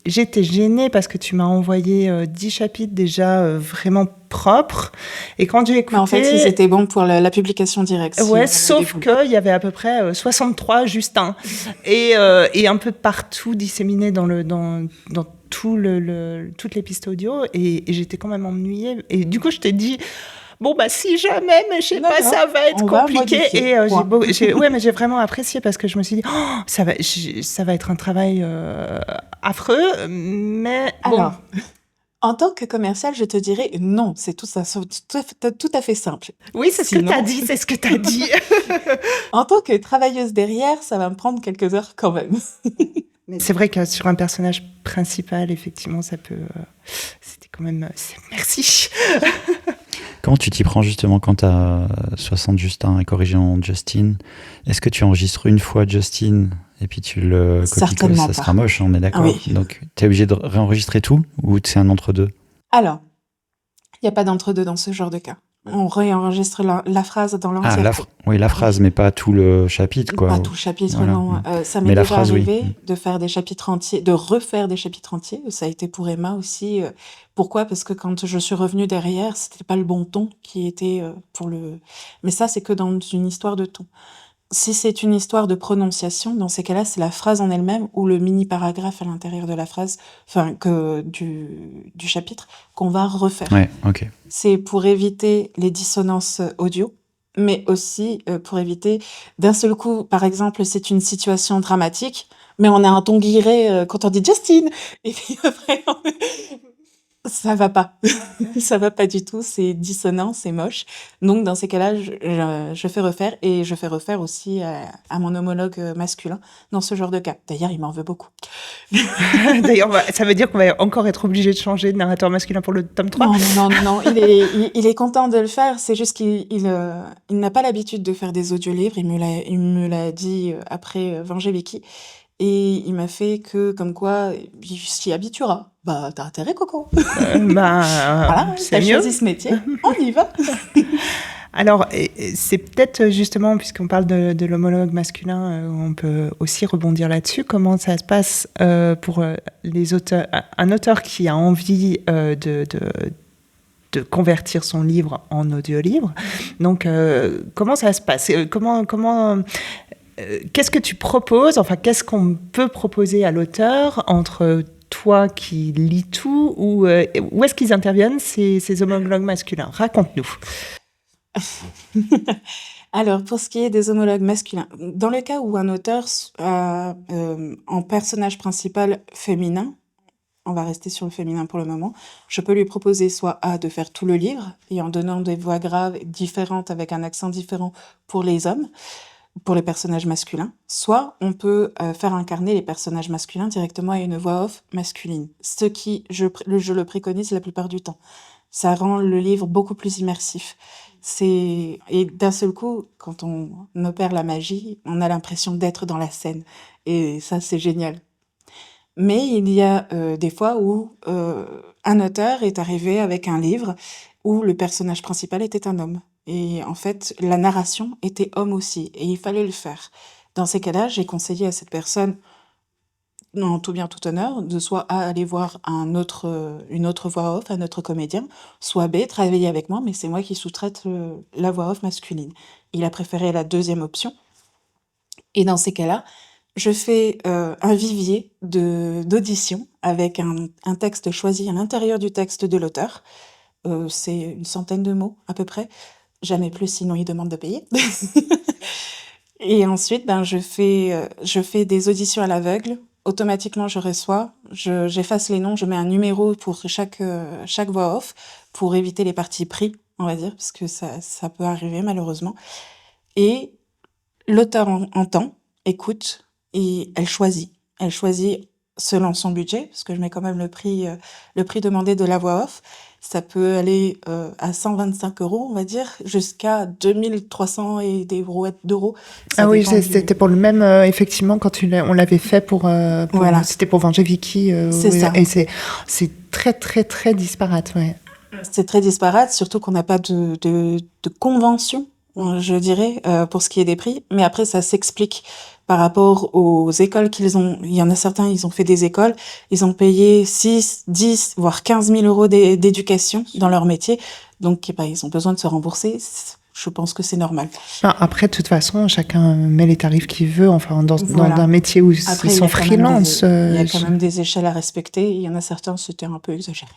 j'étais gênée parce que tu m'as envoyé 10 chapitres déjà vraiment propres, et quand j'ai écouté...
Mais en fait, ils étaient bons pour la publication directe.
Ouais,
si
sauf qu'il y avait à peu près 63 Justins, et un peu partout disséminés dans toutes les pistes audio, et j'étais quand même ennuyée, et du coup je t'ai dit... Bon, bah, si jamais, mais je sais pas, ça va être compliqué.
Modifier.
Et ouais, mais j'ai vraiment apprécié parce que je me suis dit, oh, ça va être un travail affreux, mais bon.
Alors, en tant que commercial, je te dirais non, c'est tout à fait simple.
Oui, c'est ce que t'as dit,
En tant que travailleuse derrière, ça va me prendre quelques heures quand même.
Mais c'est vrai que sur un personnage principal, effectivement, ça peut... c'était quand même... Merci.
Comment tu t'y prends justement quand tu as 60 Justins et corrigeant Justin? Est-ce que tu enregistres une fois Justin et puis tu le copies-colles?
Certainement
Ça
pas.
sera moche, on est d'accord.
Ah oui.
Donc tu es obligé de réenregistrer tout ou c'est un entre-deux?
Alors, il n'y a pas d'entre-deux dans ce genre de cas. On réenregistre la phrase dans
Ah,
l'entièreté.
oui, la phrase, mais pas tout le chapitre, quoi.
Pas tout le chapitre,
Voilà.
non. Ça m'est
Mais la
déjà
phrase, oui.
arrivé de faire des chapitres entiers, de refaire des chapitres entiers. Ça a été pour Emma aussi. Pourquoi? Parce que quand je suis revenue derrière, c'était pas le bon ton qui était pour le. Mais ça, c'est que dans une histoire de ton. Si c'est une histoire de prononciation, dans ces cas-là, c'est la phrase en elle-même ou le mini-paragraphe à l'intérieur de la phrase, enfin, du chapitre, qu'on va refaire.
Ouais, ok.
C'est pour éviter les dissonances audio, mais aussi pour éviter d'un seul coup, par exemple, c'est une situation dramatique, mais on a un ton guilleret quand on dit Justine, et puis après, ça va pas. Ça va pas du tout, c'est dissonant, c'est moche. Donc dans ces cas-là, je fais refaire et je fais refaire aussi à mon homologue masculin dans ce genre de cas. D'ailleurs, il m'en veut beaucoup.
D'ailleurs, ça veut dire qu'on va encore être obligé de changer de narrateur masculin pour le tome 3?
Non, il est content de le faire, c'est juste qu'il n'a pas l'habitude de faire des audiolivres, il me l'a dit après Venger Vicky, et il m'a fait que, comme quoi, il s'y habituera. Bah, t'as intérêt, Coco. Voilà,
c'est
t'as
mieux.
choisi ce métier, on y va.
Alors, c'est peut-être justement, puisqu'on parle de l'homologue masculin, on peut aussi rebondir là-dessus. Comment ça se passe pour les auteurs, un auteur qui a envie de convertir son livre en audiolivre. Donc, comment ça se passe? Qu'est-ce que tu proposes? Enfin, qu'est-ce qu'on peut proposer à l'auteur entre toi qui lis tout ou où est-ce qu'ils interviennent, ces homologues masculins? Raconte-nous.
Alors, pour ce qui est des homologues masculins, dans le cas où un auteur a en personnage principal féminin, on va rester sur le féminin pour le moment, je peux lui proposer soit de faire tout le livre et en donnant des voix graves différentes avec un accent différent pour les hommes, pour les personnages masculins, soit on peut faire incarner les personnages masculins directement à une voix off masculine, ce qui, je le préconise la plupart du temps. Ça rend le livre beaucoup plus immersif. Et d'un seul coup, quand on opère la magie, on a l'impression d'être dans la scène. Et ça, c'est génial. Mais il y a des fois où un auteur est arrivé avec un livre où le personnage principal était un homme. Et en fait, la narration était homme aussi. Et il fallait le faire. Dans ces cas-là, j'ai conseillé à cette personne, en tout bien tout honneur, de soit A, aller voir une autre voix off, un autre comédien, soit B, travailler avec moi, mais c'est moi qui sous-traite la voix off masculine. Il a préféré la deuxième option. Et dans ces cas-là, je fais un vivier d'audition avec un texte choisi à l'intérieur du texte de l'auteur. C'est une centaine de mots à peu près. Jamais plus, sinon il demande de payer. Et ensuite, je fais des auditions à l'aveugle. Automatiquement, je reçois, j'efface les noms, je mets un numéro pour chaque voix off pour éviter les parties pris, on va dire, parce que ça peut arriver malheureusement. Et l'auteur entend, écoute, et elle choisit. Elle choisit selon son budget, parce que je mets quand même le prix demandé de la voix off. Ça peut aller à 125 €, on va dire, jusqu'à 2300 et des brouettes d'euros. Ça
Ah oui,
dépend
c'était pour le même, effectivement, quand on l'avait fait
Voilà.
c'était pour Venger Vicky.
C'est ça.
Et c'est très, très, très disparate, ouais.
C'est très disparate, surtout qu'on n'a pas de convention, je dirais, pour ce qui est des prix. Mais après, ça s'explique par rapport aux écoles qu'ils ont. Il y en a certains, ils ont fait des écoles, ils ont payé 6, 10, voire 15 000 € d'éducation dans leur métier. Donc, ils ont besoin de se rembourser. Je pense que c'est normal.
Après, de toute façon, chacun met les tarifs qu'il veut, enfin, dans
Voilà.
un métier où
Après,
ils sont freelance.
il y a quand même des échelles à respecter. Il y en a certains, c'était un peu exagéré.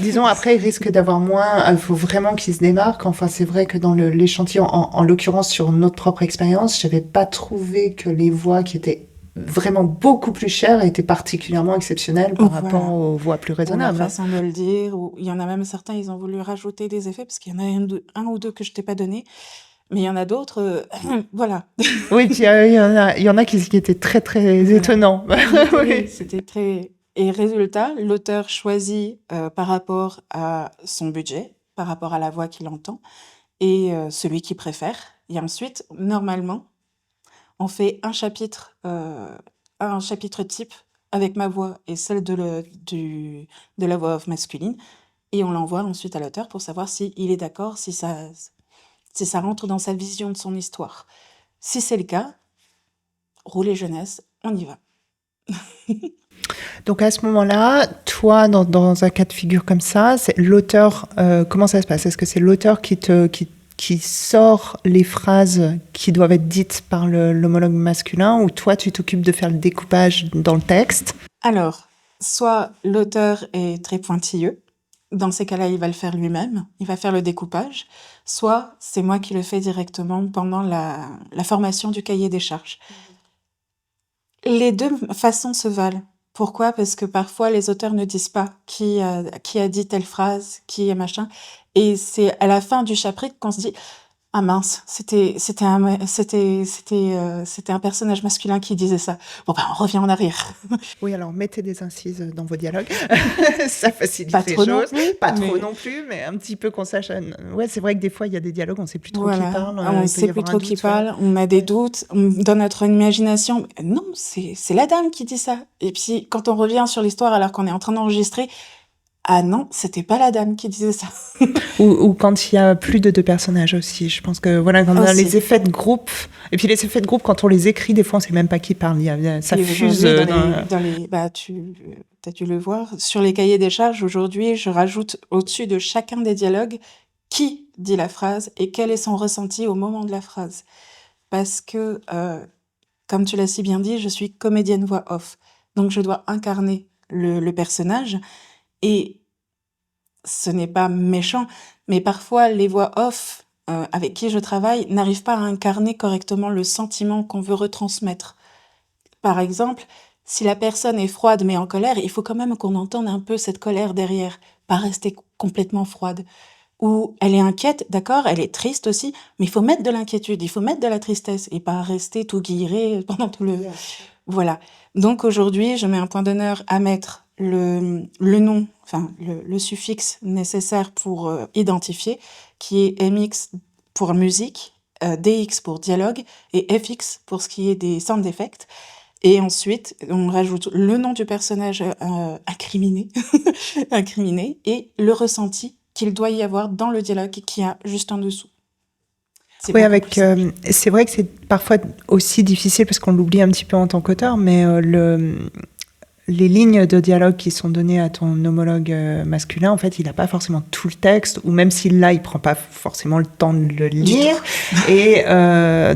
Disons, après, ils risquent d'avoir moins. Il faut vraiment qu'ils se démarquent. Enfin, c'est vrai que dans l'échantillon, en l'occurrence, sur notre propre expérience, j'avais pas trouvé que les voix qui étaient vraiment beaucoup plus chères étaient particulièrement exceptionnelles par rapport aux voix plus raisonnables.
La façon de le dire. Il y en a même certains, ils ont voulu rajouter des effets, parce qu'il y en a un ou deux que je t'ai pas donné. Mais il y en a d'autres, voilà.
Oui, puis il y en a qui étaient très, très étonnants.
Oui, c'était très... Et résultat, l'auteur choisit par rapport à son budget, par rapport à la voix qu'il entend, et celui qu'il préfère. Et ensuite, normalement, on fait un chapitre type avec ma voix et celle de la voix off masculine. et on l'envoie ensuite à l'auteur pour savoir s'il est d'accord, si ça rentre dans sa vision de son histoire. Si c'est le cas, rouler jeunesse, on y va.
Donc à ce moment-là, toi, dans un cas de figure comme ça, c'est l'auteur, comment ça se passe? Est-ce que c'est l'auteur qui sort les phrases qui doivent être dites par l'homologue masculin, ou toi, tu t'occupes de faire le découpage dans le texte?
Alors, soit l'auteur est très pointilleux, dans ces cas-là, il va le faire lui-même, il va faire le découpage, soit c'est moi qui le fais directement pendant la formation du cahier des charges. Les deux façons se valent. Pourquoi? Parce que parfois, les auteurs ne disent pas qui a dit telle phrase, qui est machin. Et c'est à la fin du chapitre qu'on se dit ah mince, c'était un personnage masculin qui disait ça. Bon ben on revient en arrière.
Oui, alors mettez des incises dans vos dialogues. Ça facilite
Pas
les
trop non
choses.
plus,
Pas trop
mais
non plus, mais un petit peu qu'on sache. Ouais, c'est vrai que des fois, il y a des dialogues, on ne sait plus trop qui
voilà,
parle.
on
Il
ne
peut y
sait plus
avoir un
trop qui
doute, voilà.
parle, on a des doutes, dans notre imagination, non, c'est la dame qui dit ça. Et puis quand on revient sur l'histoire alors qu'on est en train d'enregistrer, ah non, c'était pas la dame qui disait ça.
Ou quand il y a plus de 2 personnages aussi. Je pense que voilà, quand on a
Aussi.
les effets de groupe, et puis les effets de groupe, quand on les écrit, des fois, on ne sait même pas qui parle. Ça
Et
fuse.
aujourd'hui, t'as dû le voir, sur les cahiers des charges, aujourd'hui, je rajoute au-dessus de chacun des dialogues qui dit la phrase et quel est son ressenti au moment de la phrase. Parce que, comme tu l'as si bien dit, je suis comédienne voix off. Donc je dois incarner le personnage. Et ce n'est pas méchant, mais parfois les voix off avec qui je travaille n'arrivent pas à incarner correctement le sentiment qu'on veut retransmettre. Par exemple, si la personne est froide mais en colère, il faut quand même qu'on entende un peu cette colère derrière, pas rester complètement froide. Ou elle est inquiète, d'accord, elle est triste aussi, mais il faut mettre de l'inquiétude, il faut mettre de la tristesse et pas rester tout guilleré pendant tout le... Voilà. Donc aujourd'hui, je mets un point d'honneur à mettre le nom, enfin le suffixe nécessaire pour identifier, qui est MX pour musique, DX pour dialogue et FX pour ce qui est des sound effects. Et ensuite, on rajoute le nom du personnage incriminé, incriminé et le ressenti qu'il doit y avoir dans le dialogue qui a juste en dessous. C'est
Oui,
beaucoup plus simple.
c'est vrai que c'est parfois aussi difficile parce qu'on l'oublie un petit peu en tant qu'auteur, mais les lignes de dialogue qui sont données à ton homologue masculin, en fait, il n'a pas forcément tout le texte, ou même s'il l'a, il prend pas forcément le temps de le lire. Et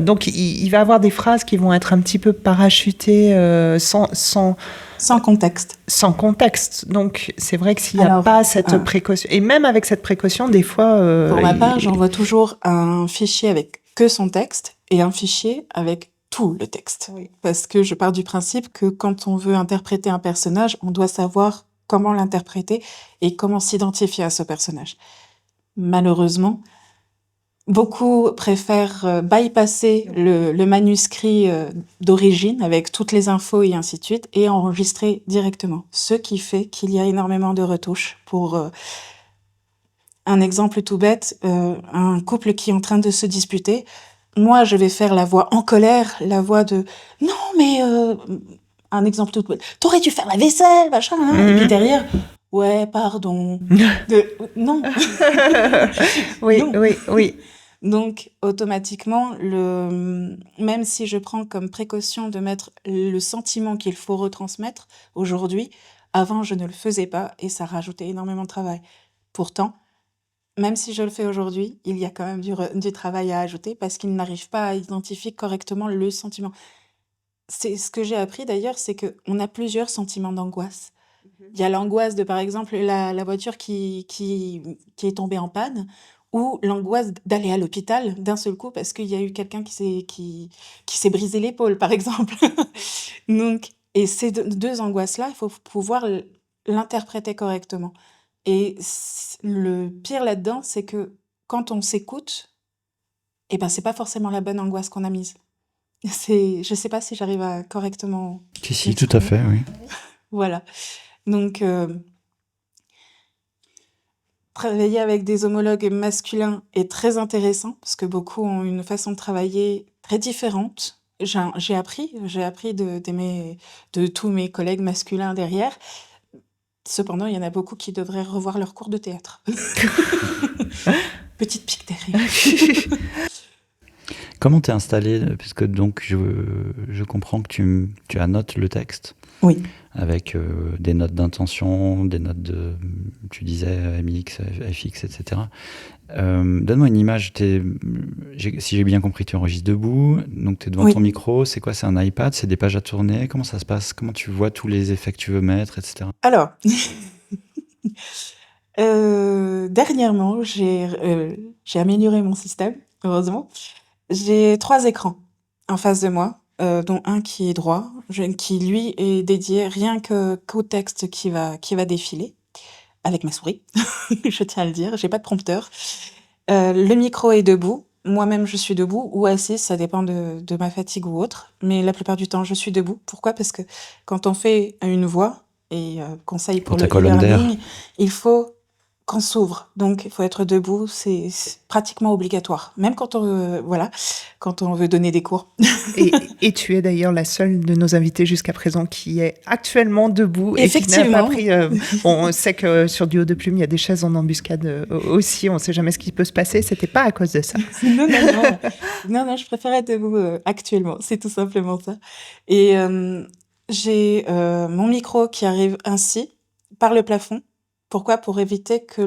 donc, il va avoir des phrases qui vont être un petit peu parachutées
Sans contexte.
sans contexte. Donc, c'est vrai que s'il n'y a
Alors,
pas cette précaution, et même avec cette précaution, des fois...
Pour ma part, j'envoie toujours un fichier avec que son texte et un fichier avec tout le texte.
Oui.
Parce que je pars du principe que quand on veut interpréter un personnage, on doit savoir comment l'interpréter et comment s'identifier à ce personnage. Malheureusement, beaucoup préfèrent bypasser le manuscrit d'origine avec toutes les infos et ainsi de suite et enregistrer directement. Ce qui fait qu'il y a énormément de retouches pour... un exemple tout bête, un couple qui est en train de se disputer. Moi, je vais faire la voix en colère, la voix de « Non, mais... un exemple tout bête. « T'aurais dû faire la vaisselle, machin. Hein. Et puis derrière... Ouais, pardon. Non.
Oui,
Non.
oui, oui.
Donc, automatiquement, même si je prends comme précaution de mettre le sentiment qu'il faut retransmettre aujourd'hui, avant, je ne le faisais pas et ça rajoutait énormément de travail. Pourtant, même si je le fais aujourd'hui, il y a quand même du travail à ajouter parce qu'il n'arrive pas à identifier correctement le sentiment. C'est ce que j'ai appris d'ailleurs, c'est qu'on a plusieurs sentiments d'angoisse. Il y a l'angoisse de, par exemple, la voiture qui est tombée en panne, ou l'angoisse d'aller à l'hôpital d'un seul coup parce qu'il y a eu quelqu'un qui s'est brisé l'épaule, par exemple. Donc, et ces deux angoisses-là, il faut pouvoir l'interpréter correctement. Et le pire là-dedans, c'est que quand on s'écoute, eh ben, c'est pas forcément la bonne angoisse qu'on a mise. Je sais pas si j'arrive à correctement...
Si, tout à fait, oui.
Voilà. Donc, travailler avec des homologues masculins est très intéressant parce que beaucoup ont une façon de travailler très différente. J'ai appris de tous mes collègues masculins derrière. Cependant, il y en a beaucoup qui devraient revoir leur cours de théâtre. Petite pique derrière.
Comment t'es installé? Puisque donc je comprends que tu annotes le texte
Oui.
avec des notes d'intention, des notes de, tu disais MX, FX, etc. Donne-moi une image. Si j'ai bien compris, tu enregistres debout, donc tu es devant
Oui.
ton micro. C'est quoi? C'est un iPad? C'est des pages à tourner? Comment ça se passe? Comment tu vois tous les effets que tu veux mettre, etc.
Alors, dernièrement, j'ai amélioré mon système, heureusement. J'ai 3 écrans en face de moi, dont un qui est droit, qui lui est dédié rien qu'au texte qui va défiler, avec ma souris, je tiens à le dire, j'ai pas de prompteur. Le micro est debout, moi-même je suis debout ou assise, ça dépend de ma fatigue ou autre, mais la plupart du temps je suis debout. Pourquoi? Parce que quand on fait une voix, et conseil
Pour
pour
ta
le
colonne d'air.
e-learning, il faut qu'on s'ouvre. Donc il faut être debout, c'est pratiquement obligatoire. Même quand on veut donner des cours.
Et tu es d'ailleurs la seule de nos invités jusqu'à présent qui est actuellement debout et qui n'a pas
Effectivement.
pris... on sait que sur Du Haut de Plume, il y a des chaises en embuscade aussi. On ne sait jamais ce qui peut se passer. C'était pas à cause de ça.
Non, je préfère être debout actuellement. C'est tout simplement ça. Et j'ai mon micro qui arrive ainsi, par le plafond. Pourquoi? Pour éviter que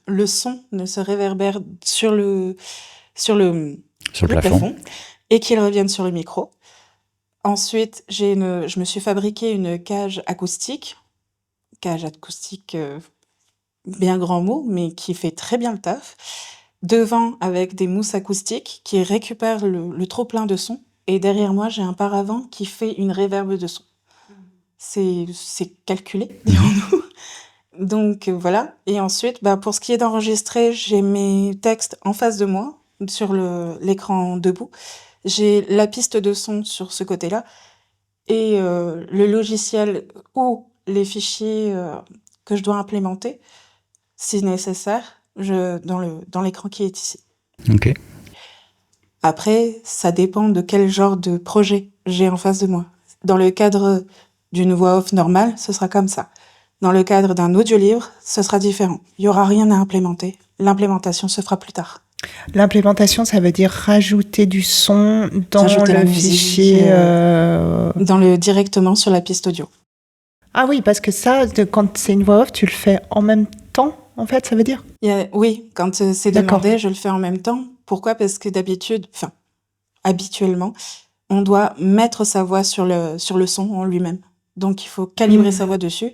le son ne se réverbère sur le plafond et qu'il revienne sur le micro. Ensuite, je me suis fabriqué une cage acoustique, bien grand mot, mais qui fait très bien le taf. Devant, avec des mousses acoustiques qui récupèrent le trop-plein de son. Et derrière moi, j'ai un paravent qui fait une réverbe de son. C'est calculé, dirons-nous. Donc voilà. Et ensuite, pour ce qui est d'enregistrer, j'ai mes textes en face de moi, sur l'écran debout. J'ai la piste de son sur ce côté-là. Et le logiciel ou les fichiers que je dois implémenter, si nécessaire, dans l'écran qui est ici.
Ok.
Après, ça dépend de quel genre de projet j'ai en face de moi. Dans le cadre d'une voix off normale, ce sera comme ça. Dans le cadre d'un audiolivre, ce sera différent. Il n'y aura rien à implémenter. L'implémentation se fera plus tard.
L'implémentation, ça veut dire rajouter du son dans
Rajouter la
le
musique,
fichier...
directement sur la piste audio.
Ah oui, parce que ça, quand c'est une voix off, tu le fais en même temps, en fait, ça veut dire?
Oui, quand c'est
D'accord.
demandé, je le fais en même temps. Pourquoi? Parce que habituellement, on doit mettre sa voix sur le son en lui-même. Donc, il faut calibrer sa voix dessus.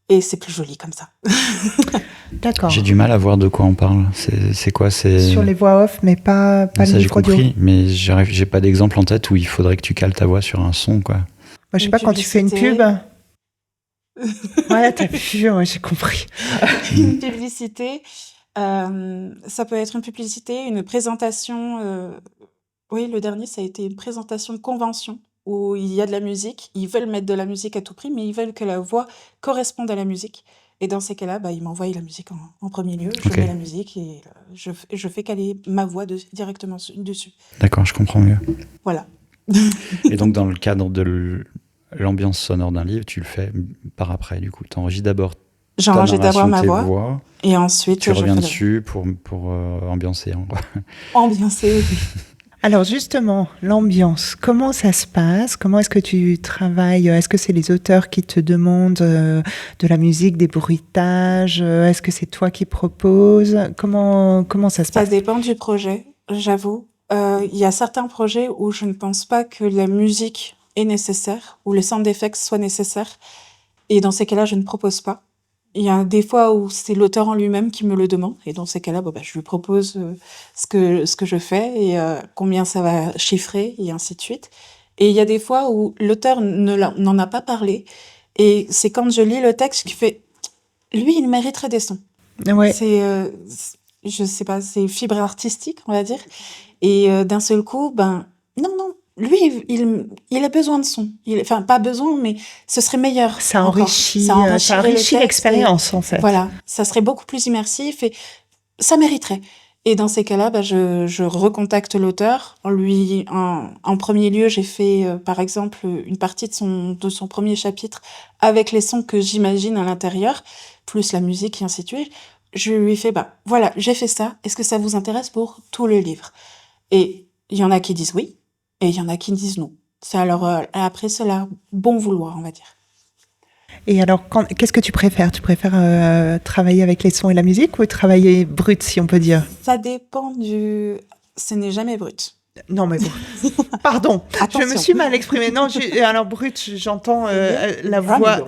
Et c'est plus joli comme ça.
D'accord.
J'ai du mal à voir de quoi on parle. C'est quoi?
Sur les voix off, mais pas
Ça,
le
j'ai
micro audio.
compris, mais j'ai pas d'exemple en tête où il faudrait que tu cales ta voix sur un son, quoi.
Moi, je sais
Une
pas, quand tu fais une pub...
publicité.
Ouais, t'as vu, ouais, j'ai compris.
Une publicité, ça peut être une publicité, une présentation. Oui, le dernier, ça a été une présentation de convention où il y a de la musique. Ils veulent mettre de la musique à tout prix, mais ils veulent que la voix corresponde à la musique. Et dans ces cas-là, ils m'envoient la musique en premier lieu. Je
Ok.
mets la musique et je fais caler ma voix directement dessus.
D'accord, je comprends mieux.
Voilà.
Et donc, dans le cadre de l'ambiance sonore d'un livre, tu le fais par après, du coup. Tu enregistres d'abord ta
J'enregistre d'abord
narration,
ma
tes
voix
voix,
et ensuite
tu reviens
fais
dessus pour ambiancer. Hein, quoi.
ambiancer.
Alors justement, l'ambiance, comment ça se passe? Comment est-ce que tu travailles? Est-ce que c'est les auteurs qui te demandent de la musique, des bruitages? Est-ce que c'est toi qui proposes? Comment ça se
Ça
passe?
dépend du projet, j'avoue. Il y a certains projets où je ne pense pas que la musique est nécessaire, ou le sound effects soit nécessaire. Et dans ces cas-là, je ne propose pas. Il y a des fois où c'est l'auteur en lui-même qui me le demande. Et dans ces cas-là, je lui propose ce que je fais et combien ça va chiffrer, et ainsi de suite. Et il y a des fois où l'auteur n'en a pas parlé. Et c'est quand je lis le texte qui fait... Lui, il mériterait des sons.
Ouais.
Je sais pas, c'est fibre artistique, on va dire. Et d'un seul coup, non, lui, il a besoin de son. Enfin, pas besoin, mais ce serait meilleur.
Ça
encore.
enrichit,
Ça
ça enrichit
le texte
l'expérience, en fait.
Voilà, ça serait beaucoup plus immersif et ça mériterait. Et dans ces cas-là, je recontacte l'auteur. En premier lieu, j'ai fait, par exemple, une partie de son premier chapitre avec les sons que j'imagine à l'intérieur, plus la musique et ainsi de suite. Je lui fais, voilà, j'ai fait ça. Est-ce que ça vous intéresse pour tout le livre? Et il y en a qui disent oui, et il y en a qui disent non. C'est alors, après cela, bon vouloir, on va dire.
Et alors, qu'est-ce que tu préfères? Tu préfères travailler avec les sons et la musique ou travailler brut, si on peut dire?
Ça dépend du... Ce n'est jamais brut.
Non, mais bon. Pardon,
Attention.
je me suis mal exprimée. Non, alors brut, j'entends la voix,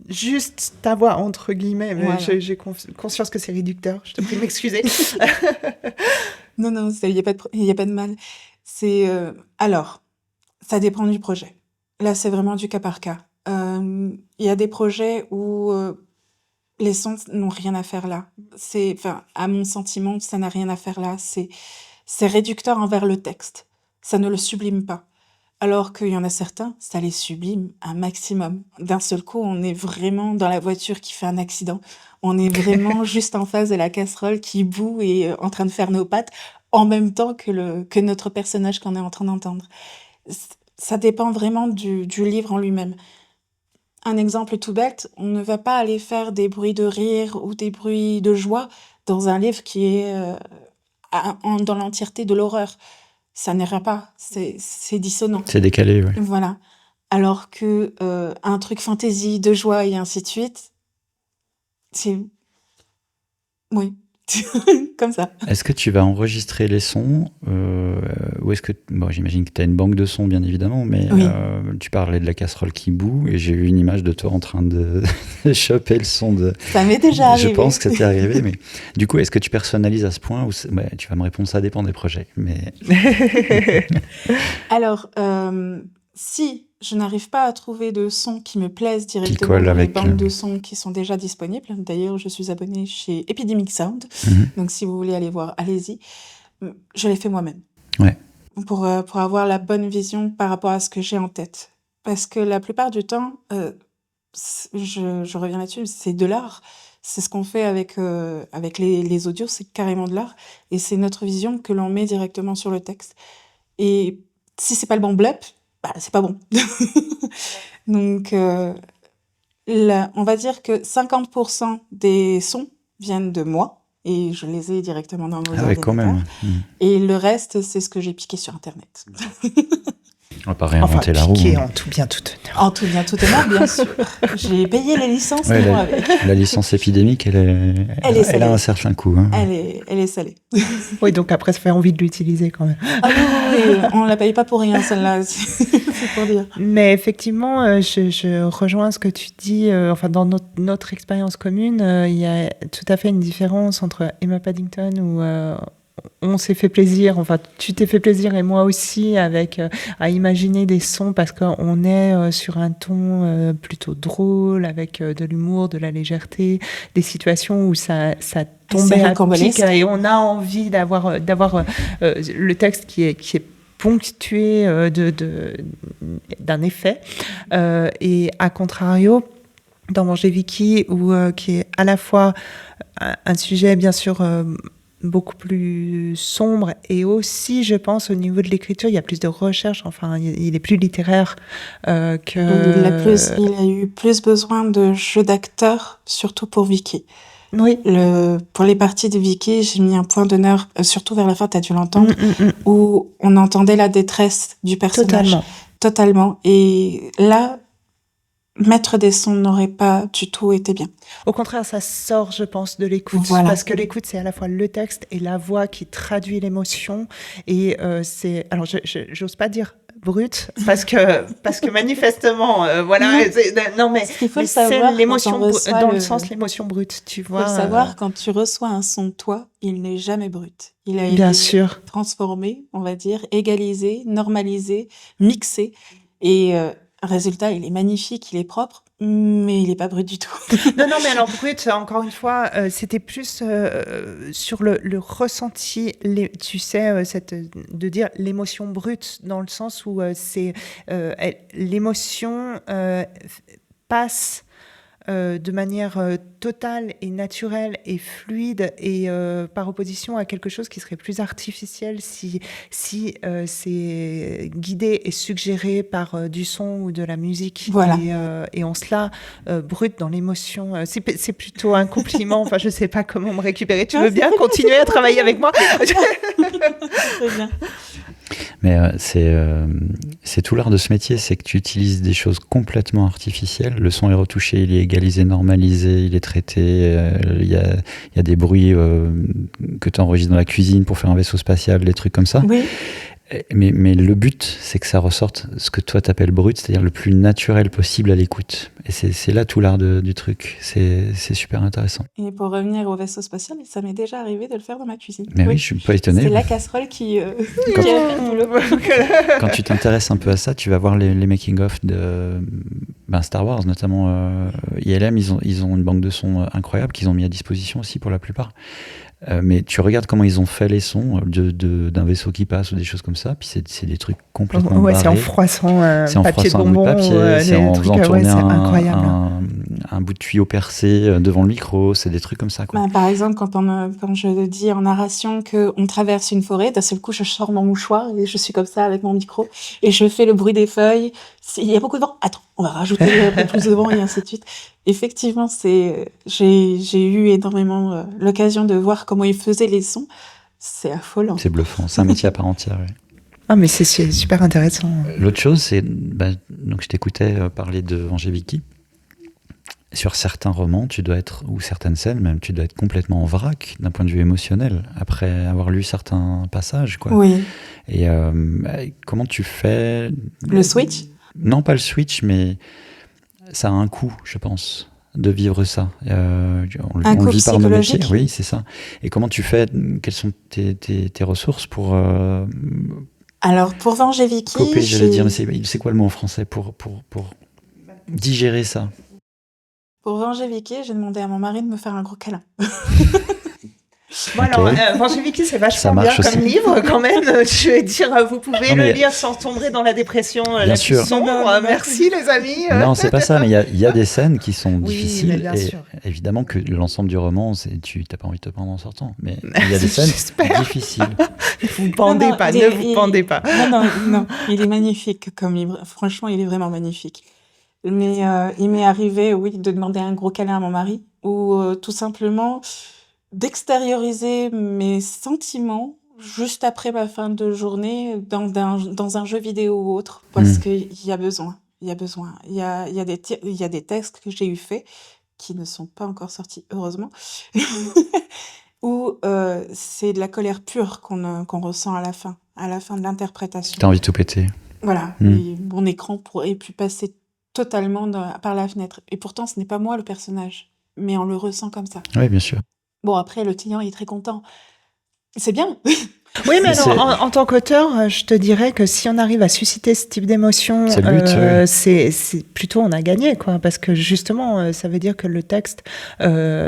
juste ta voix, entre guillemets. Mais
Voilà.
j'ai conscience que c'est réducteur. Je te prie de m'excuser.
Non, il n'y a pas de mal. C'est... alors, ça dépend du projet. Là, c'est vraiment du cas par cas. Il y a des projets où les sons n'ont rien à faire là. À mon sentiment, ça n'a rien à faire là. C'est réducteur envers le texte. Ça ne le sublime pas. Alors qu'il y en a certains, ça les sublime un maximum. D'un seul coup, on est vraiment dans la voiture qui fait un accident. On est vraiment juste en face de la casserole qui bout et en train de faire nos pattes en même temps que notre personnage qu'on est en train d'entendre. Ça dépend vraiment du livre en lui-même. Un exemple tout bête, on ne va pas aller faire des bruits de rire ou des bruits de joie dans un livre qui est dans l'entièreté de l'horreur. Ça n'ira pas, c'est dissonant.
C'est décalé, ouais.
Voilà. Alors que un truc fantaisie, de joie et ainsi de suite, c'est... Oui, comme ça.
Est-ce que tu vas enregistrer les sons ou est-ce que... Bon, j'imagine que tu as une banque de sons, bien évidemment, mais
Oui.
Tu parlais de la casserole qui bout et j'ai eu une image de toi en train de choper le son de...
Ça m'est déjà arrivé.
Je pense que ça t'est arrivé, mais du coup, est-ce que tu personnalises à ce point ou tu vas me répondre, ça dépend des projets, mais...
Alors, si je n'arrive pas à trouver de sons qui me plaisent directement
colle
dans les
avec,
banques de sons qui sont déjà disponibles, d'ailleurs, je suis abonnée chez Epidemic Sound, donc si vous voulez aller voir, allez-y. Je les fais moi-même.
Ouais.
Pour avoir la bonne vision par rapport à ce que j'ai en tête. Parce que la plupart du temps, je reviens là-dessus, c'est de l'art. C'est ce qu'on fait avec les audios, c'est carrément de l'art. Et c'est notre vision que l'on met directement sur le texte. Et si c'est pas le bon blup, c'est pas bon. Donc, on va dire que 50% des sons viennent de moi. Et je les ai directement dans nos ordinateurs.
Quand même.
Et le reste, c'est ce que j'ai piqué sur Internet.
On va pas réinventer la roue.
En tout bien, tout honneur.
En tout bien, tout honneur, bien sûr. J'ai payé les licences,
Ouais,
moi, avec.
La licence épidémique, elle a un certain coût. Hein.
Elle est salée.
Oui, donc après, ça fait envie de l'utiliser quand même.
Ah oui, on la paye pas pour rien, celle-là. C'est pour dire.
Mais effectivement, je rejoins ce que tu dis. Dans notre expérience commune, il y a tout à fait une différence entre Emma Paddington où on s'est fait plaisir, tu t'es fait plaisir et moi aussi à imaginer des sons parce qu'on est sur un ton plutôt drôle avec de l'humour, de la légèreté, des situations où ça tombait à pic et on a envie d'avoir le texte qui est ponctué d'un effet et à contrario dans Manger Vicky qui est à la fois un sujet bien sûr beaucoup plus sombre et aussi je pense au niveau de l'écriture il y a plus de recherche, il est plus littéraire que...
Il a eu plus besoin de jeux d'acteurs, surtout pour Vicky.
Oui.
Pour les parties de Vicky, j'ai mis un point d'honneur, surtout vers la fin, t'as dû l'entendre, où on entendait la détresse du personnage. Totalement. Et là, mettre des sons n'aurait pas du tout été bien.
Au contraire, ça sort, je pense, de l'écoute.
Voilà.
Parce que l'écoute, c'est à la fois le texte et la voix qui traduit l'émotion. Et c'est... Alors, j'ose pas dire brut, parce que manifestement, non, mais c'est l'émotion, le sens l'émotion brute, tu vois.
Il faut savoir, quand tu reçois un son de toi, il n'est jamais brut. Il a
bien
été
sûr
transformé, on va dire, égalisé, normalisé, mixé. Et... résultat, il est magnifique, il est propre, mais il n'est pas brut du tout.
Non, mais alors brut, encore une fois, c'était plus sur le ressenti, tu sais, de dire l'émotion brute, dans le sens où l'émotion passe de manière totale et naturelle et fluide et par opposition à quelque chose qui serait plus artificiel si c'est guidé et suggéré par du son ou de la musique.
Voilà.
Et en cela, brut dans l'émotion, c'est plutôt un compliment. Enfin, je sais pas comment me récupérer. Tu veux bien continuer à travailler avec moi?
Très bien.
Mais c'est tout l'art de ce métier, c'est que tu utilises des choses complètement artificielles. Le son est retouché, il est égalisé, normalisé, il est traité. Il y a des bruits que tu enregistres dans la cuisine pour faire un vaisseau spatial, des trucs comme ça.
Oui.
Mais le but, c'est que ça ressorte ce que toi t'appelles brut, c'est-à-dire le plus naturel possible à l'écoute. Et c'est là tout l'art du truc. C'est super intéressant.
Et pour revenir au vaisseau spatial, ça m'est déjà arrivé de le faire dans ma cuisine.
Mais oui, je suis pas étonné.
C'est la casserole qui a fait le boulot.
Quand tu t'intéresses un peu à ça, tu vas voir les making-of de Star Wars, notamment ILM, ils ont une banque de sons incroyable qu'ils ont mis à disposition aussi pour la plupart. Mais tu regardes comment ils ont fait les sons d'un vaisseau qui passe ou des choses comme ça, puis c'est des trucs complètement barrés.
C'est en froissant papier de
un bout
bonbon,
de papier, c'est en faisant tourner un bout de tuyau percé devant le micro, c'est des trucs comme ça, quoi.
Bah, par exemple, quand je dis en narration qu'on traverse une forêt, d'un seul coup, je sors mon mouchoir et je suis comme ça avec mon micro et je fais le bruit des feuilles. Il y a beaucoup de vent. Attends, on va rajouter un peu plus de vent et ainsi de suite. Effectivement, j'ai eu énormément l'occasion de voir comment ils faisaient les sons. C'est affolant.
C'est bluffant. C'est un métier à part entière. Ouais.
Ah, mais c'est super intéressant.
L'autre chose, c'est donc je t'écoutais parler de Angéviki. Sur certains romans, ou certaines scènes même, tu dois être complètement en vrac d'un point de vue émotionnel après avoir lu certains passages, quoi.
Oui.
Et comment tu fais
le switch?
Non, pas le switch, mais ça a un coût, je pense, de vivre ça. On le vit par nos métiers, oui, c'est ça. Et comment tu fais? Quelles sont tes ressources pour
Alors, pour Angéviki,
coper, j'allais dire, mais c'est quoi le mot en français pour digérer ça?
Pour Angéviki, j'ai demandé à mon mari de me faire un gros câlin.
Bon, alors, Angéviki, c'est vachement bien comme livre, quand même. Je vais dire, vous pouvez le lire sans tomber dans la dépression la plus sombre. Merci, les amis.
Non, c'est pas ça, mais il y a des scènes qui sont difficiles.
Bien sûr.
Évidemment que l'ensemble du roman, tu n'as pas envie de te prendre en sortant. Mais il y a des scènes difficiles.
Vous pendez pas, ne vous pendez pas.
Non, il est magnifique comme livre. Franchement, il est vraiment magnifique. Mais il m'est arrivé, oui, de demander un gros câlin à mon mari ou tout simplement d'extérioriser mes sentiments juste après ma fin de journée dans un jeu vidéo ou autre, parce qu'il y a besoin. Il y a des textes que j'ai eu faits qui ne sont pas encore sortis, heureusement, où c'est de la colère pure qu'on ressent à la fin de l'interprétation.
T'as envie de tout péter.
Voilà, et mon écran pourrait plus passer totalement par la fenêtre. Et pourtant, ce n'est pas moi le personnage, mais on le ressent comme ça.
Oui, bien sûr.
Bon, après, le client est très content. C'est bien.
Oui, mais alors, en tant qu'auteur, je te dirais que si on arrive à susciter ce type d'émotion,
c'est le but,
c'est plutôt on a gagné, quoi, parce que justement, ça veut dire que le texte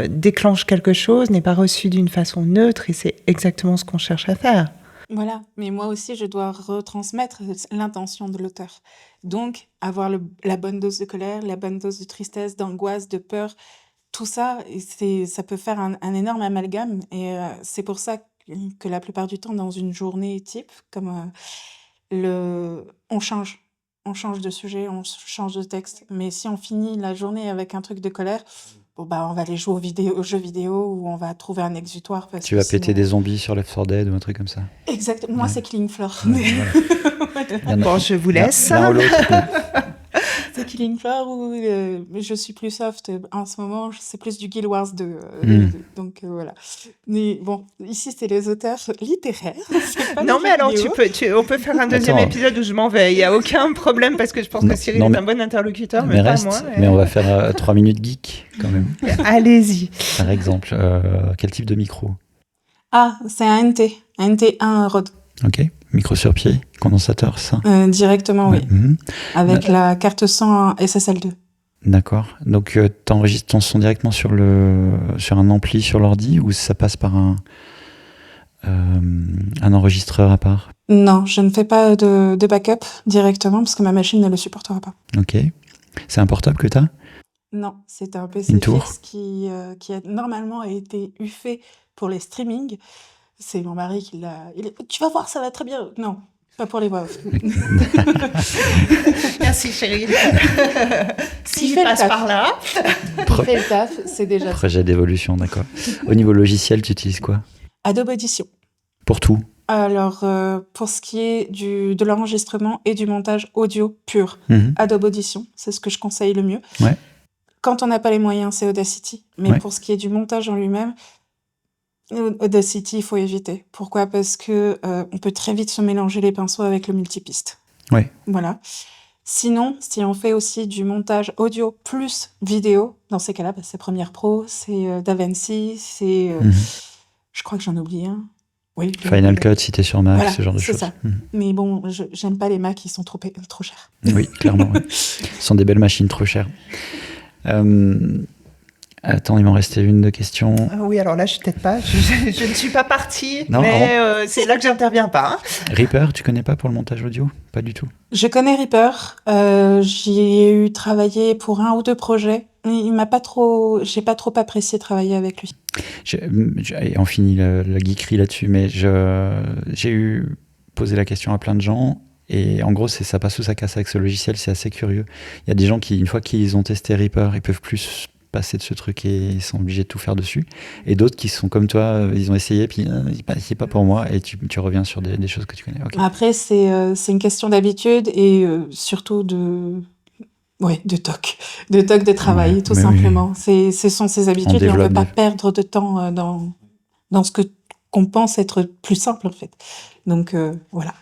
déclenche quelque chose, n'est pas reçu d'une façon neutre, et c'est exactement ce qu'on cherche à faire.
Voilà, mais moi aussi, je dois retransmettre l'intention de l'auteur. Donc, avoir la bonne dose de colère, la bonne dose de tristesse, d'angoisse, de peur, tout ça, ça peut faire un énorme amalgame. Et c'est pour ça que la plupart du temps, dans une journée type, comme on change de sujet, on change de texte. Mais si on finit la journée avec un truc de colère, on va aller jouer aux jeux vidéo ou on va trouver un exutoire.
Tu vas péter des zombies sur Left 4 Dead ou un truc comme ça.
Exactement. Moi, c'est Killing Floor.
Bon, je vous laisse.
L'un ou l'autre.
C'est Killing Floor ou je suis plus soft en ce moment, c'est plus du Guild Wars 2. Donc voilà. Mais bon, ici c'est les auteurs littéraires.
Non mais alors on peut faire un deuxième épisode où je m'en vais. Il n'y a aucun problème parce que je pense que Cyril est un bon interlocuteur, mais pas moi.
Mais on va faire 3 minutes geek quand même.
Allez-y.
Par exemple, quel type de micro?
Ah, c'est un NT1 Rode.
Ok. Micro sur pied, condensateur, ça
directement, oui. Avec la carte son SSL2.
D'accord. Donc, tu enregistres ton son directement sur un ampli sur l'ordi ou ça passe par un enregistreur à part?
Non, je ne fais pas de backup directement parce que ma machine ne le supportera pas.
Ok. C'est un portable que tu as?
Non, c'était un PC
Une tour?
fixe qui a normalement été fait pour les streamings. C'est mon mari qui l'a. Tu vas voir, ça va très bien. Non, pas pour les voix off.
Merci chérie.
S'il
S'il
fait le
passe
taf.
par là.
Il fait le taf, c'est déjà ça.
Projet d'évolution, d'accord. Au niveau logiciel, tu utilises quoi?
Adobe Audition.
Pour tout?
Alors, pour ce qui est de l'enregistrement et du montage audio pur,
Mhm.
Adobe Audition, c'est ce que je conseille le mieux.
Ouais.
Quand on n'a pas les moyens, c'est Audacity. Mais
Ouais.
pour ce qui est du montage en lui-même, Audacity, il faut éviter. Pourquoi? Parce que on peut très vite se mélanger les pinceaux avec le multipiste.
Ouais.
Voilà. Sinon, si on fait aussi du montage audio plus vidéo, dans ces cas-là, c'est Premiere Pro, c'est DaVinci, c'est...
Mhm.
je crois que j'en oublie un. Oui.
Final Cut, si t'es sur Mac,
Voilà,
ce genre de
c'est
choses.
ça.
Mhm.
Mais bon, j'aime pas les Macs, ils sont trop chers.
Oui, clairement. Ouais. Ce sont des belles machines trop chères. Attends, il m'en restait une de questions.
Oui, alors là, je t'aide pas. Je ne suis pas partie,
Non,
mais c'est là que j'interviens pas. Hein.
Reaper, tu connais pas pour le montage audio? Pas du tout.
Je connais Reaper, j'y ai eu travaillé pour 1 ou 2 projets. Il m'a pas trop... J'ai pas trop apprécié travailler avec lui.
Et on finit la geekerie là-dessus, mais j'ai posé la question à plein de gens, et en gros, ça passe ou ça casse avec ce logiciel, c'est assez curieux. Il y a des gens qui, une fois qu'ils ont testé Reaper, ils peuvent plus passer de ce truc et ils sont obligés de tout faire dessus. Et d'autres qui sont comme toi, ils ont essayé, puis c'est pas pour moi, et tu reviens sur des choses que tu connais. Okay.
Après, c'est une question d'habitude et surtout de toc de travail,
Ouais,
tout
mais
simplement. Ce sont ces habitudes et on ne peut pas
développe
perdre de temps dans ce qu'on pense être plus simple, en fait. Donc, voilà.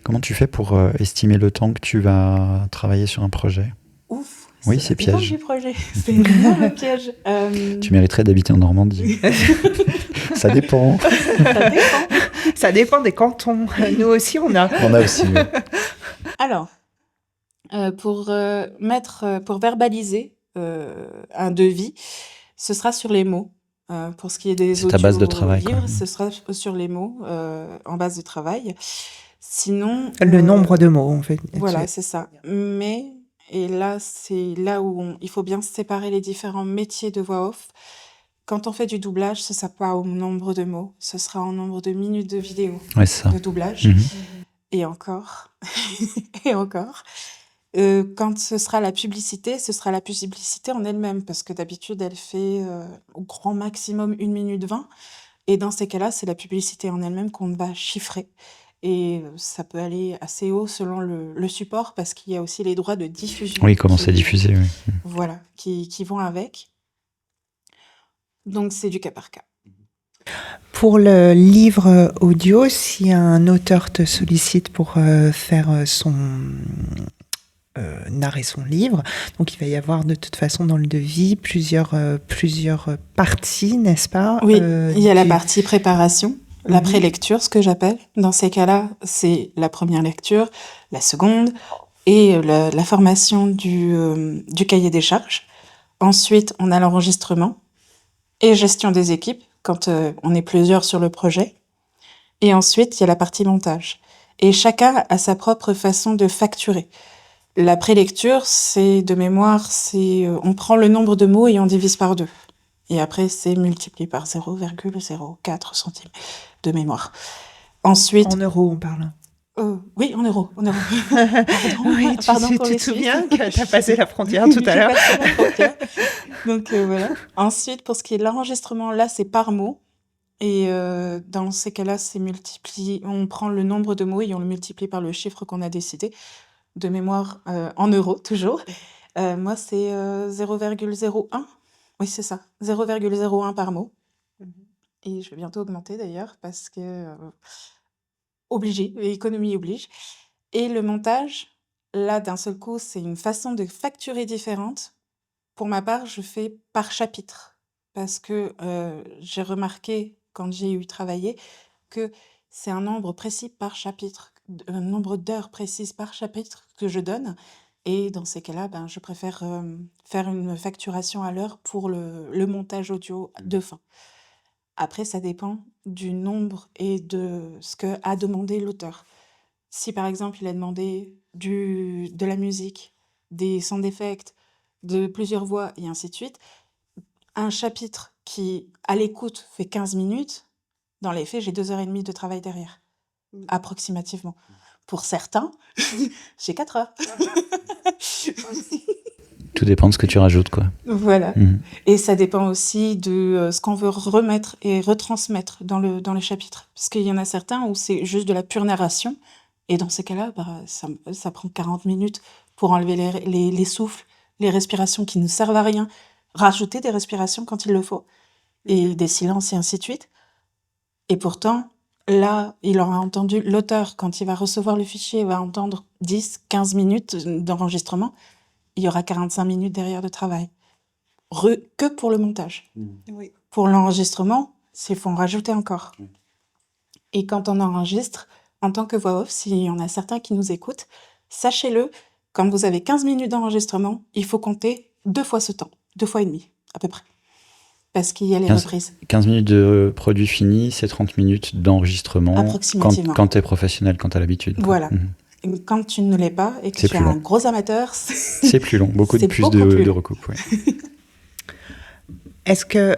Comment tu fais pour estimer le temps que tu vas travailler sur un projet?
Ouf.
Oui, c'est piège.
Du projet. C'est énorme piège.
Tu mériterais d'habiter en Normandie. Ça dépend.
Ça dépend.
Ça dépend des cantons. Nous aussi, on a.
On a aussi. Oui.
Alors, pour verbaliser un devis, ce sera sur les mots. Pour ce qui est des
ta base de travail,
livres,
quoi.
ce sera sur les mots en base de travail. Sinon,
Le nombre de mots, en fait.
voilà, c'est ça. Mais, et là, c'est là où il faut bien séparer les différents métiers de voix off. Quand on fait du doublage, ce ne sera pas au nombre de mots, ce sera en nombre de minutes de vidéo
Ouais, c'est ça.
de doublage.
Mhm.
Et encore, et encore. Quand ce sera la publicité, ce sera la publicité en elle-même, parce que d'habitude, elle fait au grand maximum 1 minute 20. Et dans ces cas-là, c'est la publicité en elle-même qu'on va chiffrer. Et ça peut aller assez haut selon le support, parce qu'il y a aussi les droits de diffusion.
Oui, comment c'est diffusé, oui.
Voilà, qui vont avec. Donc, c'est du cas par cas.
Pour le livre audio, si un auteur te sollicite pour faire narrer son livre, donc il va y avoir de toute façon dans le devis plusieurs parties, n'est-ce pas?
Oui, il y a la partie préparation, la prélecture, ce que j'appelle. Dans ces cas-là, c'est la première lecture, la seconde, et la formation du cahier des charges. Ensuite, on a l'enregistrement et gestion des équipes, quand on est plusieurs sur le projet. Et ensuite, il y a la partie montage. Et chacun a sa propre façon de facturer. La prélecture, c'est de mémoire, on prend le nombre de mots et on divise par 2. Et après, c'est multiplié par 0,04 centimes de mémoire. Ensuite...
En euros, on parle.
Oui, en euros. Pardon,
oui,
pardon
tu
pour les
te souviens
Suisses.
que tu as passé la frontière tout à l'heure.
J'ai passé la frontière. Donc voilà. Ensuite, pour ce qui est de l'enregistrement, là, c'est par mot. Et dans ces cas-là, c'est multiplié. On prend le nombre de mots et on le multiplie par le chiffre qu'on a décidé. De mémoire, en euros, toujours. Moi, c'est 0,01. Oui, c'est ça. 0,01 par mot. Et je vais bientôt augmenter, d'ailleurs, parce que... obligé, l'économie oblige. Et le montage, là, d'un seul coup, c'est une façon de facturer différente. Pour ma part, je fais par chapitre. Parce que j'ai remarqué, quand j'ai eu travaillé, que c'est un nombre précis par chapitre, un nombre d'heures précises par chapitre que je donne. Et dans ces cas-là, je préfère faire une facturation à l'heure pour le montage audio de fin. Après, ça dépend du nombre et de ce qu'a demandé l'auteur. Si par exemple, il a demandé de la musique, des sound effects, de plusieurs voix et ainsi de suite. Un chapitre qui, à l'écoute, fait 15 minutes, dans les faits, j'ai 2h30 de travail derrière, approximativement. Pour certains, j'ai 4 heures.
Tout dépend de ce que tu rajoutes, quoi.
Voilà.
Mhm.
Et ça dépend aussi de ce qu'on veut remettre et retransmettre dans le chapitre. Parce qu'il y en a certains où c'est juste de la pure narration. Et dans ces cas-là, ça prend 40 minutes pour enlever les souffles, les respirations qui ne servent à rien, rajouter des respirations quand il le faut, et des silences et ainsi de suite. Et pourtant, là, il aura entendu, l'auteur, quand il va recevoir le fichier, va entendre 10, 15 minutes d'enregistrement. Il y aura 45 minutes derrière de travail. Que pour le montage.
Oui.
Pour l'enregistrement, il faut en rajouter encore. Et quand on enregistre, en tant que voix off, s'il y en a certains qui nous écoutent, sachez-le, quand vous avez 15 minutes d'enregistrement, il faut compter 2 fois ce temps, 2 fois et demi, à peu près. Parce qu'il y a les reprises.
15 minutes de produit fini, c'est 30 minutes d'enregistrement.
Approximativement.
Quand tu es professionnel, quand tu as l'habitude.
Voilà.
Mhm.
Et quand tu ne l'es pas et que
C'est
tu es
plus
un
long.
gros amateur,
C'est plus long, beaucoup
C'est
plus
beaucoup
de
plus long.
recoupes. Ouais.
Est-ce que,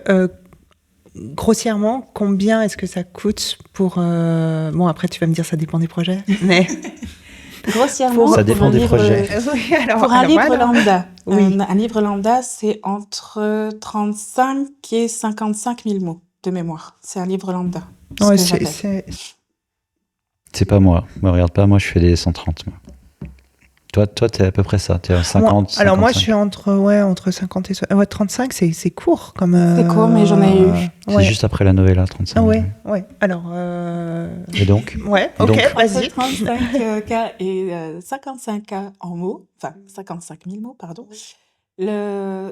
grossièrement, combien est-ce que ça coûte pour... Bon, après, tu vas me dire, ça dépend des projets, mais...
grossièrement,
Ça dépend des projets.
Oui, alors,
Pour un livre
voilà.
lambda,
Oui.
un livre lambda, c'est entre 35 et 55 000 mots de mémoire. C'est un livre lambda. ce
Ouais,
que j'appelle.
C'est pas moi. Me regarde pas, moi je fais des 130. Moi. Toi, t'es à peu près ça. T'es à 50.
Alors moi,
55.
je suis entre 50 et 35, c'est court comme...
C'est court, mais j'en ai eu.
C'est
Ouais.
juste après la novella, 35.
Ah ouais. Alors...
Et donc
Ouais,
Et
ok,
donc
vas-y.
Entre 35K et 55K en mots, enfin 55 000 mots, pardon,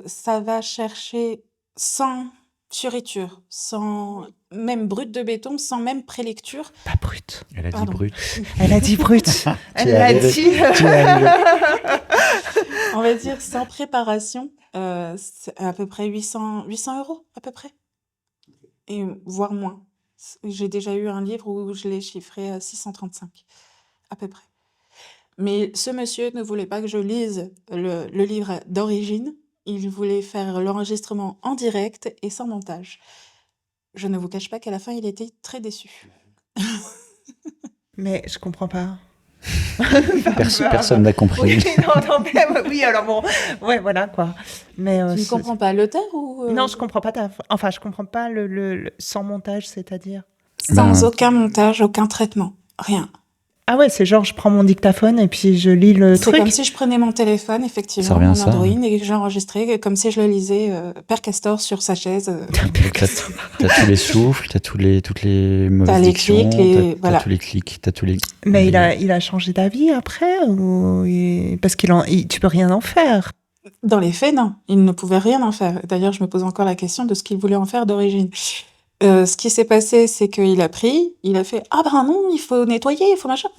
ça va chercher sans fioriture, sans même brut de béton, sans même prélecture.
Pas brut.
Elle a dit
Pardon.
brut.
Elle a dit brut.
Tu
Elle
es
l'a
arrivé.
dit.
Tu es arrivé.
On va dire sans préparation, c'est à peu près 800 euros, à peu près. Et voire moins. J'ai déjà eu un livre où je l'ai chiffré à 635, à peu près. Mais ce monsieur ne voulait pas que je lise le livre d'origine. Il voulait faire l'enregistrement en direct et sans montage. Je ne vous cache pas qu'à la fin, il était très déçu.
Mais je comprends pas.
Personne n'a compris.
Oui, non, mais oui, alors bon, ouais, voilà quoi. Mais
Tu ne comprends pas l'auteur ou
non, je comprends pas enfin, je comprends pas le sans montage, c'est-à-dire.
Sans
Ben-
aucun montage, aucun traitement, rien.
Ah ouais, c'est genre je prends mon dictaphone et puis je lis le
C'est
truc.
comme si je prenais mon téléphone,
Ça
effectivement,
revient à
mon
ça,
Android, et que j'enregistrais comme si je le lisais Père Castor sur sa chaise.
T'as tous les souffles, t'as toutes les mauvaises
T'as les
dictions,
clics,
t'as
voilà.
tous les clics, t'as tous les...
Mais il a changé d'avis après ou parce tu peux rien en faire.
Dans les faits, non, il ne pouvait rien en faire. D'ailleurs, je me pose encore la question de ce qu'il voulait en faire d'origine. Ce qui s'est passé, c'est qu'il a fait « Ah ben non, il faut nettoyer, il faut machin ».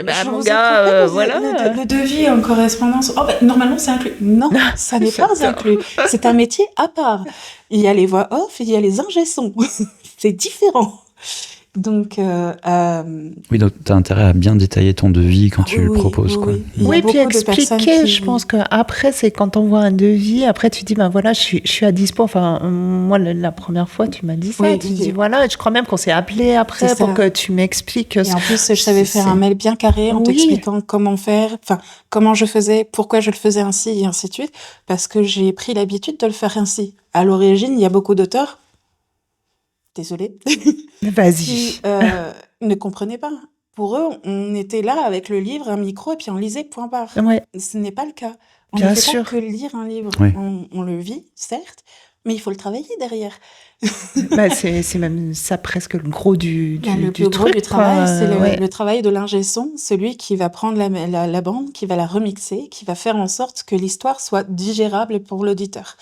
Bah,
Je
mon
vous ai
gars,
trompé,
voilà.
Le devis en correspondance. Oh, ben, normalement, c'est inclus. Non, ça n'est pas
J'adore.
inclus. C'est un métier à part. Il y a les voix off, il y a les ingé-sons. C'est différent. Donc,
Oui, donc t'as intérêt à bien détailler ton devis quand tu le
oui,
proposes.
oui,
Quoi.
oui. Il y a
Oui, puis
beaucoup de personnes
expliquer,
qui-
je pense qu'après, c'est quand on voit un devis, après tu dis, ben voilà, je suis à dispo. Enfin, moi, la première fois, tu m'as dit ça.
Oui,
Tu
oui.
dis, voilà, et je crois même qu'on s'est appelé après
C'est
pour
ça.
que tu m'expliques.
Et en plus, je savais faire un mail bien carré en
Oui.
t'expliquant comment faire, enfin, comment je faisais, pourquoi je le faisais ainsi, et ainsi de suite, parce que j'ai pris l'habitude de le faire ainsi. À l'origine, il y a beaucoup d'auteurs, désolée,
Vas-y.
qui ne comprenaient pas. Pour eux, on était là avec le livre, un micro, et puis on lisait, point barre.
Ouais.
Ce n'est pas le cas. On
Bien
ne fait
sûr.
pas que lire un livre.
Oui.
On le vit, certes, mais il faut le travailler derrière.
Bah, c'est même ça presque le gros du
Le plus gros
truc,
du travail,
quoi.
c'est
Ouais.
le travail de l'ingé-son, celui qui va prendre la bande, qui va la remixer, qui va faire en sorte que l'histoire soit digérable pour l'auditeur.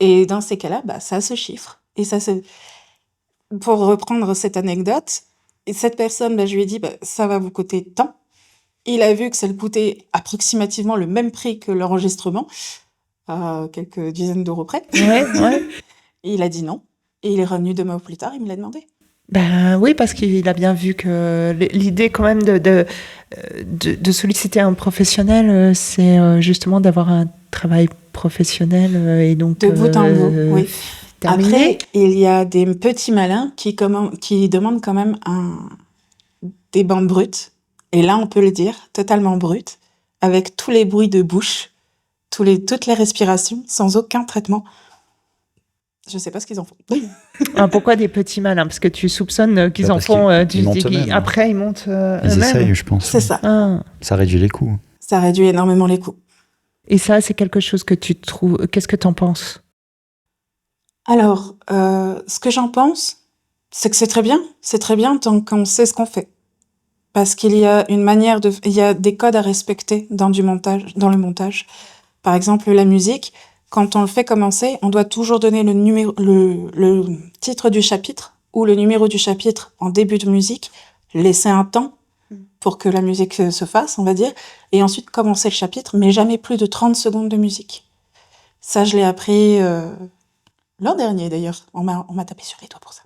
Et dans ces cas-là, bah, ça se chiffre. Et ça se... Pour reprendre cette anecdote, cette personne, bah, je lui ai dit, bah, ça va vous coûter tant. Il a vu que ça le coûtait approximativement le même prix que l'enregistrement, à quelques dizaines d'euros près.
Ouais, ouais.
Et il a dit non. Et il est revenu 2 mois plus tard, il me l'a demandé.
Ben oui, parce qu'il a bien vu que l'idée quand même de solliciter un professionnel, c'est justement d'avoir un travail professionnel et donc
De bout en bout, oui.
terminé.
Après, il y a des petits malins qui demandent quand même des bandes brutes. Et là, on peut le dire, totalement brutes, avec tous les bruits de bouche, toutes les respirations, sans aucun traitement. Je sais pas ce qu'ils en font.
Pourquoi des petits malins? Parce que tu soupçonnes qu'ils
Bah,
en
parce
font.
qu'ils montent eux-mêmes, hein.
Après, ils montent
Ils
eux-mêmes.
essayent, je pense.
C'est ça.
Ah.
Ça réduit les coûts.
Ça réduit énormément les coûts.
Et ça, c'est quelque chose que tu trouves. Qu'est-ce que tu en penses?
Alors, ce que j'en pense, c'est que c'est très bien. C'est très bien tant qu'on sait ce qu'on fait. Parce qu'il y a il y a des codes à respecter dans le montage. Par exemple, la musique, quand on le fait commencer, on doit toujours donner le titre du chapitre ou le numéro du chapitre en début de musique, laisser un temps pour que la musique se fasse, on va dire, et ensuite commencer le chapitre, mais jamais plus de 30 secondes de musique. Ça, je l'ai appris l'an dernier, d'ailleurs. On m'a tapé sur les doigts pour ça.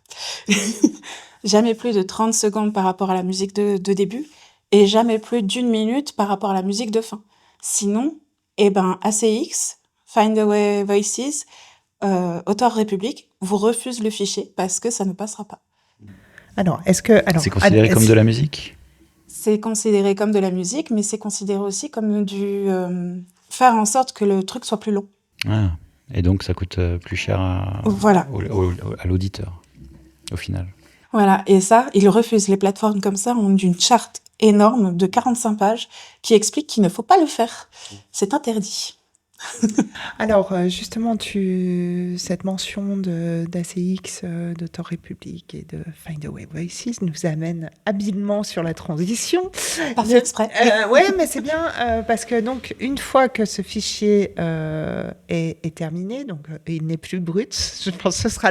Jamais plus de 30 secondes par rapport à la musique de début et jamais plus d'1 minute par rapport à la musique de fin. Sinon, ACX, Findaway Voices, Auteur République vous refuse le fichier parce que ça ne passera pas.
Alors,
C'est considéré comme de la musique?
C'est considéré comme de la musique, mais c'est considéré aussi comme faire en sorte que le truc soit plus long.
Ah, et donc ça coûte plus cher
Voilà.
à l'auditeur, au final.
Voilà, et ça, ils refusent. Les plateformes comme ça ont une charte énorme de 45 pages qui explique qu'il ne faut pas le faire. C'est interdit.
Alors, justement, cette mention d'ACX, d'Auteur République et de Findaway Voices nous amène habilement sur la transition.
Pas fait exprès.
Oui, mais c'est bien parce que donc une fois que ce fichier est terminé, donc il n'est plus brut. Je pense que ce sera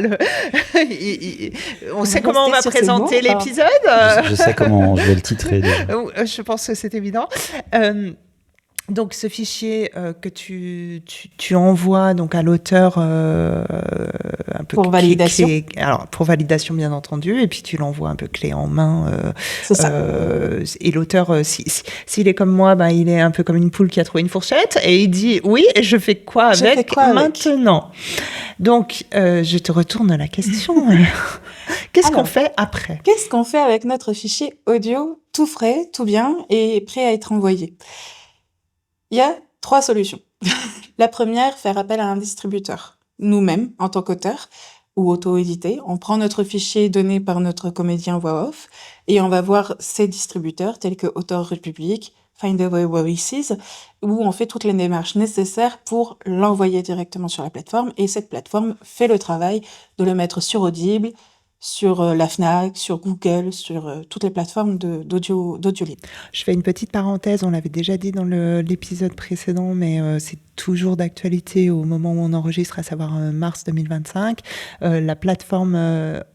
on sait comment on va présenter l'épisode.
Je sais comment je vais le titrer.
Je pense que c'est évident. Donc ce fichier que tu envoies donc à l'auteur un peu
pour validation.
Alors pour validation bien entendu, et puis tu l'envoies un peu clé en main.
C'est ça.
Et l'auteur, s'il est comme moi, il est un peu comme une poule qui a trouvé une fourchette et il dit oui, et je fais quoi avec maintenant? Donc je te retourne la question. Qu'est-ce qu'on fait après?
Qu'est-ce qu'on fait avec notre fichier audio tout frais, tout bien et prêt à être envoyé? Il y a 3 solutions. La première, faire appel à un distributeur. Nous-mêmes, en tant qu'auteur ou auto-édité, on prend notre fichier donné par notre comédien voix off et on va voir ces distributeurs tels que Auteur République, Findaway Voices, où on fait toutes les démarches nécessaires pour l'envoyer directement sur la plateforme et cette plateforme fait le travail de le mettre sur Audible, sur la Fnac, sur Google, sur toutes les plateformes d'audio libre.
Je fais une petite parenthèse, on l'avait déjà dit dans l'épisode précédent, mais c'est toujours d'actualité au moment où on enregistre, à savoir mars 2025. La plateforme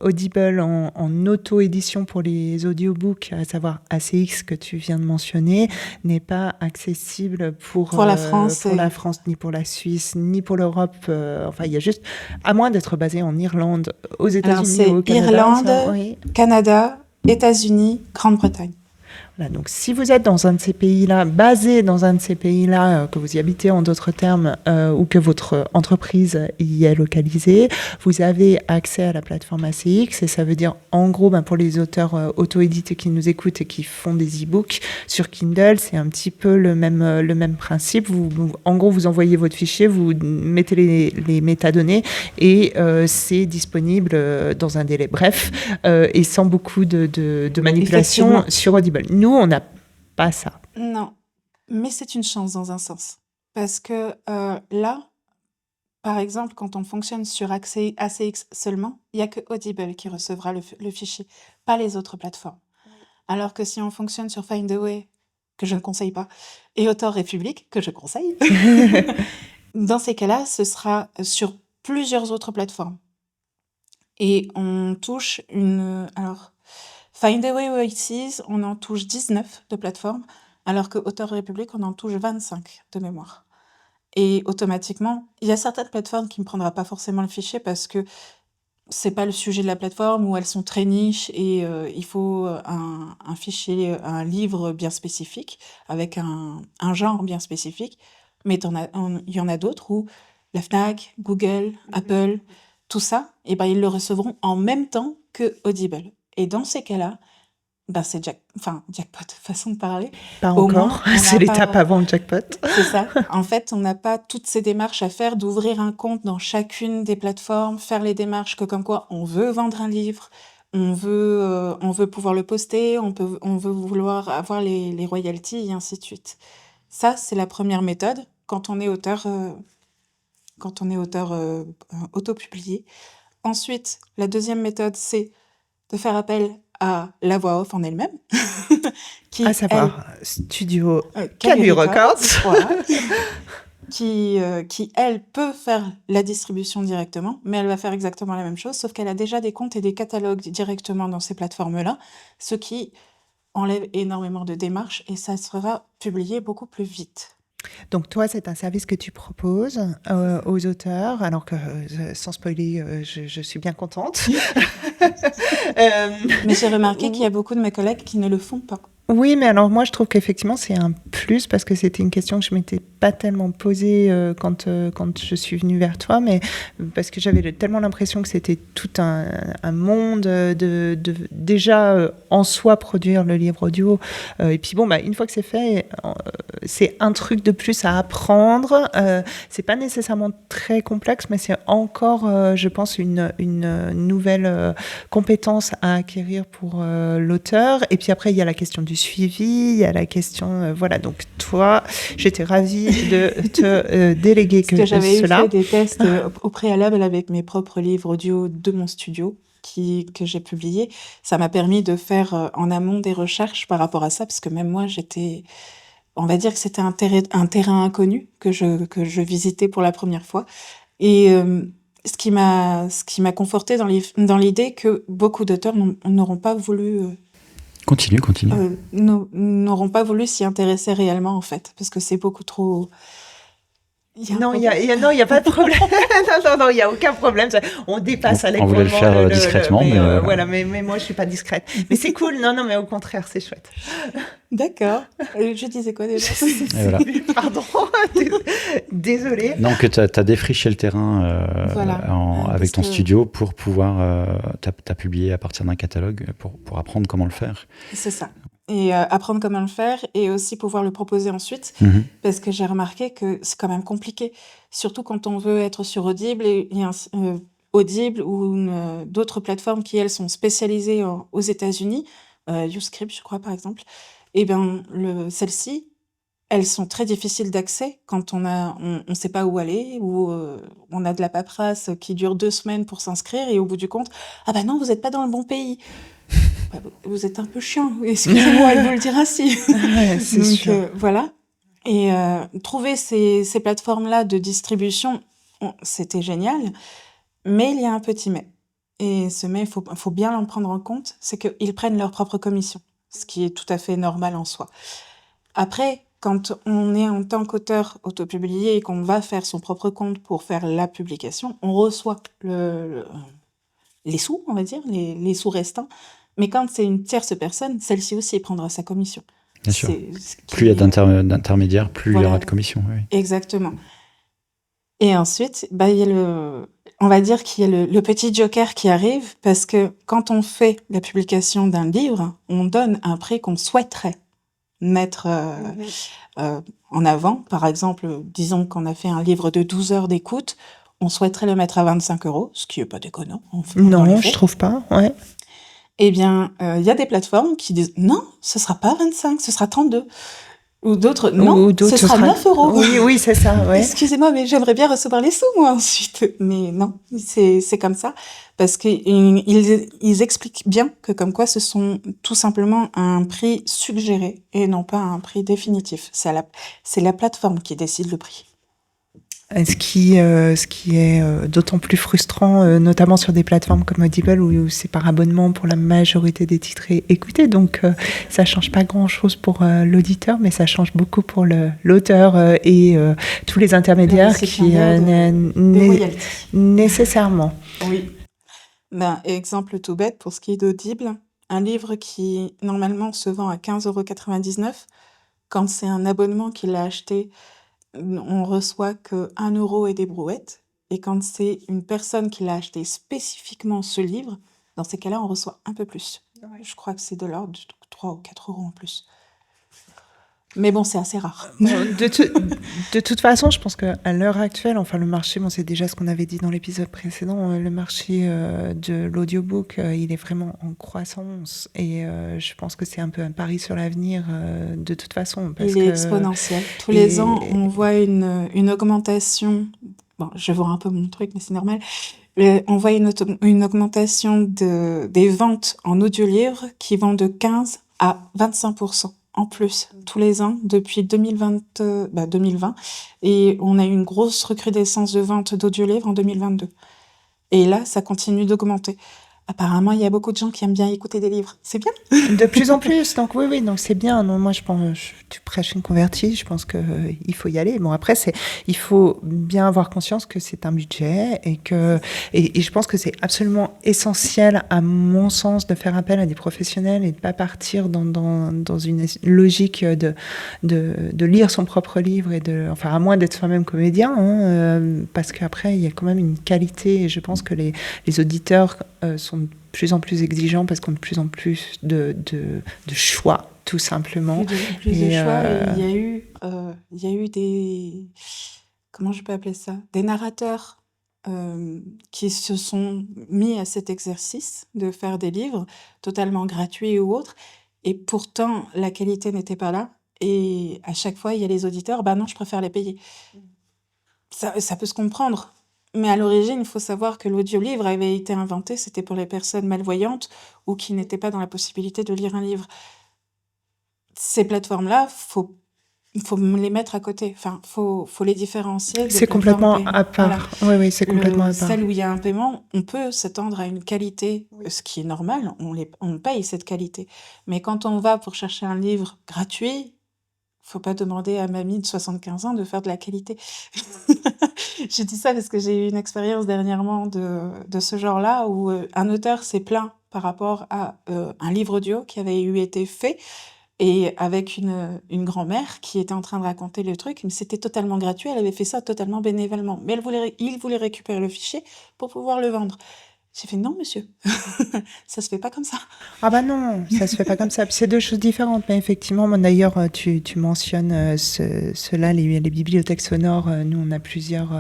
Audible en auto-édition pour les audiobooks, à savoir ACX que tu viens de mentionner, n'est pas accessible pour la France, ni pour la Suisse, ni pour l'Europe. Enfin, il y a juste, à moins d'être basé en Irlande, aux États-Unis ou au Canada.
Irlande, Canada, États-Unis, Grande-Bretagne.
Voilà, donc si vous êtes dans un de ces pays-là, basé dans un de ces pays-là, que vous y habitez en d'autres termes, ou que votre entreprise y est localisée, vous avez accès à la plateforme ACX, et ça veut dire en gros pour les auteurs auto-édités qui nous écoutent et qui font des e-books sur Kindle, c'est un petit peu le même principe. En gros, vous envoyez votre fichier, vous mettez les métadonnées et c'est disponible dans un délai bref et sans beaucoup de manipulation sur Audible. Nous, on n'a pas ça.
Non, mais c'est une chance dans un sens. Parce que là, par exemple, quand on fonctionne sur ACX seulement, il n'y a que Audible qui recevra le fichier, pas les autres plateformes. Alors que si on fonctionne sur Findaway, que je ne conseille pas, et Auteur République, que je conseille, dans ces cas-là, ce sera sur plusieurs autres plateformes. Et on touche Alors, Findaway Voices, on en touche 19 de plateformes, alors que Auteur République, on en touche 25 de mémoire. Et automatiquement, il y a certaines plateformes qui ne prendront pas forcément le fichier parce que c'est pas le sujet de la plateforme ou elles sont très niches et il faut un fichier, un livre bien spécifique, avec un genre bien spécifique. Mais il y en a d'autres où la Fnac, Google, Apple, tout ça, et ben, ils le recevront en même temps que Audible. Et dans ces cas-là, ben, c'est jackpot, façon de parler.
Pas
Au moins,
encore,
on
c'est
n'a
l'étape
pas,
avant le jackpot.
c'est ça. En fait, on n'a pas toutes ces démarches à faire, d'ouvrir un compte dans chacune des plateformes, faire les démarches que comme quoi on veut vendre un livre, on veut pouvoir le poster, on veut vouloir avoir les royalties et ainsi de suite. Ça, c'est la première méthode quand on est auteur autopublié. Ensuite, la deuxième méthode, c'est de faire appel à la voix off en elle-même,
À
qui, elle,
savoir, studio
Cabu
Cabu
Records,
Records.
voilà, qui, elle, peut faire la distribution directement, mais elle va faire exactement la même chose, sauf qu'elle a déjà des comptes et des catalogues directement dans ces plateformes-là, ce qui enlève énormément de démarches et ça sera publié beaucoup plus vite.
Donc toi, c'est un service que tu proposes aux auteurs, alors que, sans spoiler, je suis bien contente.
Mais j'ai remarqué qu'il y a beaucoup de mes collègues qui ne le font pas.
Oui, mais alors moi, je trouve qu'effectivement, c'est un plus parce que c'était une question que je m'étais pas tellement posée quand je suis venue vers toi, mais parce que j'avais tellement l'impression que c'était tout un monde déjà en soi produire le livre audio. Et puis bon, une fois que c'est fait, c'est un truc de plus à apprendre. C'est pas nécessairement très complexe, mais c'est encore, je pense, une nouvelle compétence à acquérir pour l'auteur. Et puis après, il y a la question du suivi, il y a la question, voilà. Donc toi, j'étais ravie de te déléguer
Parce que j'avais
cela.
fait des tests au préalable avec mes propres livres audio de mon studio que j'ai publié. Ça m'a permis de faire en amont des recherches par rapport à ça, parce que même moi, on va dire que c'était un terrain inconnu que je visitais pour la première fois. Et ce qui m'a confortée dans l'idée que beaucoup d'auteurs n'auront pas voulu
Continue.
n'auront pas voulu s'y intéresser réellement, en fait, parce que c'est beaucoup trop...
Non, il y a pas de problème. Non, il y a aucun problème. On dépasse
On voulait le faire discrètement,
mais
mais
voilà, mais moi je suis pas discrète. Mais c'est cool. Non, mais au contraire, c'est chouette.
D'accord. Je disais quoi déjà?
Et voilà.
Pardon. Désolée.
Non, que tu as défriché le terrain
Voilà.
avec ton
Parce que-
studio pour pouvoir... t'as publié à partir d'un catalogue pour apprendre comment le faire.
C'est ça. Et apprendre comment le faire et aussi pouvoir le proposer ensuite,
Mhm.
parce que j'ai remarqué que c'est quand même compliqué, surtout quand on veut être sur Audible Audible ou d'autres plateformes qui, elles, sont spécialisées aux États-Unis, YouScript, je crois, par exemple. Et bien, celles-ci, elles sont très difficiles d'accès quand on sait pas où aller, ou on a de la paperasse qui dure 2 semaines pour s'inscrire, et au bout du compte, ah bah non, vous n'êtes pas dans le bon pays. Bah, vous êtes un peu chiant, excusez-moi de vous le dire ainsi.
Ouais, c'est
Donc
sûr.
voilà. Et trouver ces plateformes-là de distribution, c'était génial, mais il y a un petit mais. Et ce mais, il faut bien l'en prendre en compte, c'est qu'ils prennent leur propre commission, ce qui est tout à fait normal en soi. Après, quand on est en tant qu'auteur autopublié et qu'on va faire son propre compte pour faire la publication, on reçoit les sous, on va dire, les sous restants. Mais quand c'est une tierce personne, celle-ci aussi prendra sa commission.
Bien sûr.
C'est ce qui
Plus il y a
est-
d'intermédiaires, plus il y
Voilà.
aura de commissions. Oui.
Exactement. Et ensuite, il y a on va dire qu'il y a le petit joker qui arrive, parce que quand on fait la publication d'un livre, on donne un prix qu'on souhaiterait mettre en avant. Par exemple, disons qu'on a fait un livre de 12 heures d'écoute, on souhaiterait le mettre à 25 €, ce qui n'est pas déconnant. Dans
Non,
les
je
faits.
trouve pas. Ouais.
Eh bien, il y a des plateformes qui disent non, ce sera pas 25, ce sera 32. Ou d'autres, non,
Ou d'autres,
ce sera 9 €.
Oui, c'est ça. Ouais.
Excusez-moi, mais j'aimerais bien recevoir les sous, moi, ensuite. Mais non, c'est comme ça. Parce qu'ils expliquent bien que comme quoi ce sont tout simplement un prix suggéré et non pas un prix définitif. C'est la plateforme qui décide le prix.
Ce qui est d'autant plus frustrant, notamment sur des plateformes comme Audible où c'est par abonnement pour la majorité des titres écoutés. Donc, ça change pas grand-chose pour l'auditeur, mais ça change beaucoup pour l'auteur et tous les intermédiaires qui
des royalties.
nécessairement.
Oui. Exemple tout bête, pour ce qui est d'Audible, un livre qui normalement se vend à 15,99 €, quand c'est un abonnement qui l'a acheté on reçoit que 1 € et des brouettes. Et quand c'est une personne qui l'a acheté spécifiquement ce livre, dans ces cas-là, on reçoit un peu plus.
Ouais.
Je crois que c'est de l'ordre de 3 ou 4 € en plus. Mais bon, c'est assez rare.
De toute façon, je pense qu'à l'heure actuelle, enfin le marché, bon, c'est déjà ce qu'on avait dit dans l'épisode précédent, le marché de l'audiobook, il est vraiment en croissance. Et je pense que c'est un peu un pari sur l'avenir de toute façon. Parce
Il est
que,
exponentiel. Tous
et-
les ans, on voit une augmentation. Bon, je vois un peu mon truc, mais c'est normal. On voit une augmentation des ventes en audiolivre qui vont de 15 à 25% en plus tous les ans depuis 2020. Et on a eu une grosse recrudescence de ventes d'audiolivres en 2022. Et là, ça continue d'augmenter. Apparemment, il y a beaucoup de gens qui aiment bien écouter des livres. C'est bien.
De plus en plus, donc oui, donc c'est bien. Non, moi, je pense, tu prêches une convertie, je pense que il faut y aller. Bon, après, il faut bien avoir conscience que c'est un budget et je pense que c'est absolument essentiel, à mon sens, de faire appel à des professionnels et de pas partir dans une logique de lire son propre livre enfin, à moins d'être soi-même comédien, parce qu'après, il y a quand même une qualité et je pense que les auditeurs sont de plus en plus exigeants parce qu'on a de plus en plus de choix, tout simplement.
Plus de
Et,
choix. Et il y a eu des... Comment je peux appeler ça? Des narrateurs qui se sont mis à cet exercice de faire des livres totalement gratuits ou autres. Et pourtant, la qualité n'était pas là. Et à chaque fois, il y a les auditeurs, bah non, je préfère les payer. Ça peut se comprendre. Mais à l'origine, il faut savoir que l'audiolivre avait été inventé, c'était pour les personnes malvoyantes ou qui n'étaient pas dans la possibilité de lire un livre. Ces plateformes-là, faut les mettre à côté. Enfin, faut les différencier des
c'est
plateformes
complètement
payantes.
à part.
Voilà.
Oui, c'est complètement à part.
Celle où il y a un paiement, on peut s'attendre à une qualité, ce qui est normal, on paye cette qualité. Mais quand on va pour chercher un livre gratuit, faut pas demander à mamie de 75 ans de faire de la qualité. Je dis ça parce que j'ai eu une expérience dernièrement de ce genre-là où un auteur s'est plaint par rapport à un livre audio qui avait été fait et avec une grand-mère qui était en train de raconter le truc, mais c'était totalement gratuit, elle avait fait ça totalement bénévolement. Mais il voulait récupérer le fichier pour pouvoir le vendre. J'ai fait non, monsieur, ça se fait pas comme ça.
Ah bah non, ça se fait pas comme ça. Puis c'est deux choses différentes. Mais effectivement, d'ailleurs, tu mentionnes cela, les bibliothèques sonores. Nous, on a plusieurs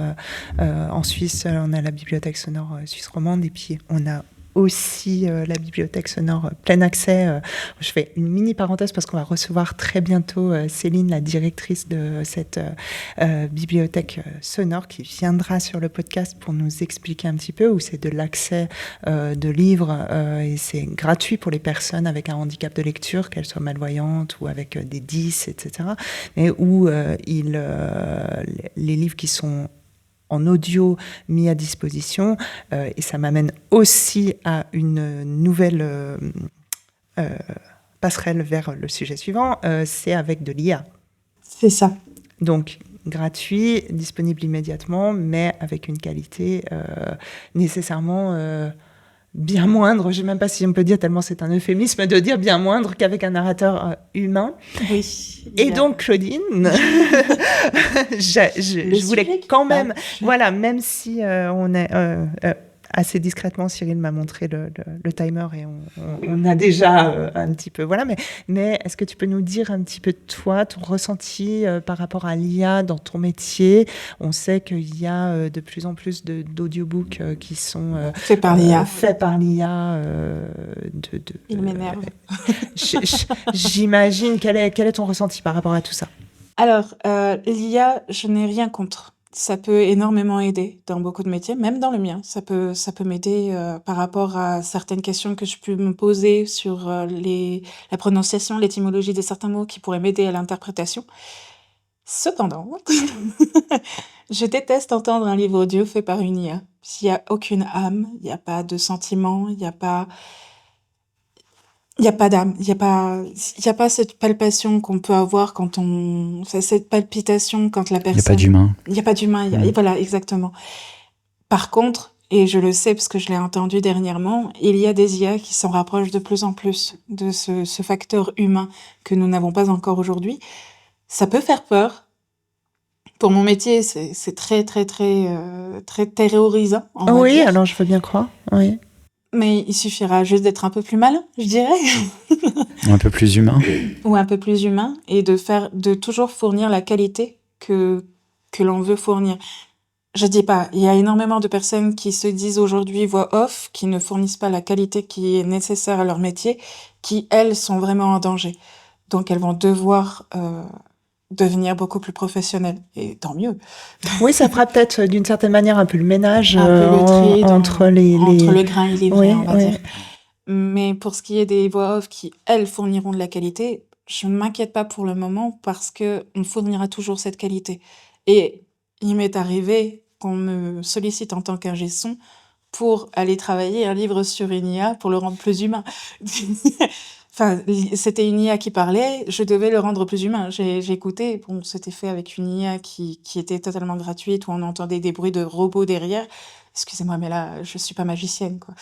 en Suisse. On a la bibliothèque sonore suisse romande et puis on a aussi la bibliothèque sonore plein accès. Je fais une mini parenthèse parce qu'on va recevoir très bientôt Céline, la directrice de cette bibliothèque sonore, qui viendra sur le podcast pour nous expliquer un petit peu, où c'est de l'accès de livres et c'est gratuit pour les personnes avec un handicap de lecture, qu'elles soient malvoyantes ou avec des 10, etc. Mais où les livres qui sont en audio mis à disposition. Et ça m'amène aussi à une nouvelle passerelle vers le sujet suivant, c'est avec de l'IA.
C'est ça.
Donc, gratuit, disponible immédiatement, mais avec une qualité nécessairement bien moindre. Je ne sais même pas si on peut dire, tellement c'est un euphémisme de dire bien moindre qu'avec un narrateur humain.
Oui.
Et donc, Claudine, je voulais quand même, voilà, même si on est assez discrètement, Cyril m'a montré le timer et on a déjà un petit peu, voilà, mais est-ce que tu peux nous dire un petit peu toi, ton ressenti par rapport à l'IA dans ton métier? On sait qu'il y a de plus en plus d'audiobooks qui sont
faits par l'IA.
Il
m'énerve.
J'imagine, quel est ton ressenti par rapport à tout ça?
Alors, l'IA, je n'ai rien contre. Ça peut énormément aider dans beaucoup de métiers, même dans le mien. Ça peut m'aider par rapport à certaines questions que je peux me poser sur la prononciation, l'étymologie de certains mots qui pourraient m'aider à l'interprétation. Cependant, je déteste entendre un livre audio fait par une IA. S'il n'y a aucune âme, il n'y a pas de sentiment, il n'y a pas d'âme, il y a pas cette palpation qu'on peut avoir quand on fait cette palpitation quand la personne.
Il n'y a pas d'humain.
Il n'y a pas d'humain. Voilà, exactement. Par contre, et je le sais parce que je l'ai entendu dernièrement, il y a des IA qui s'en rapprochent de plus en plus de ce facteur humain que nous n'avons pas encore aujourd'hui. Ça peut faire peur Pour mon métier, c'est très, très, très, très terrorisant, on va
Oui,
dire.
alors je veux bien croire. Oui.
Mais il suffira juste d'être un peu plus malin, je dirais,
Un peu plus humain.
ou un peu plus humain, et de toujours fournir la qualité que l'on veut fournir. Je dis pas, il y a énormément de personnes qui se disent aujourd'hui voix off, qui ne fournissent pas la qualité qui est nécessaire à leur métier, qui, elles, sont vraiment en danger. Donc, elles vont devoir devenir beaucoup plus professionnelles. Et tant mieux.
Oui, ça fera peut-être d'une certaine manière un peu le ménage
Un peu le tri
entre les...
entre le grain et les vrais,
Oui,
on va
oui.
dire. Mais pour ce qui est des voix off qui, elles, fourniront de la qualité, je ne m'inquiète pas pour le moment parce qu'on fournira toujours cette qualité. Et il m'est arrivé qu'on me sollicite en tant qu'ingé son pour aller travailler un livre sur une IA pour le rendre plus humain. Enfin, c'était une IA qui parlait, je devais le rendre plus humain. J'ai écouté, bon, c'était fait avec une IA qui était totalement gratuite, où on entendait des bruits de robots derrière. Excusez-moi, mais là, je suis pas magicienne, quoi.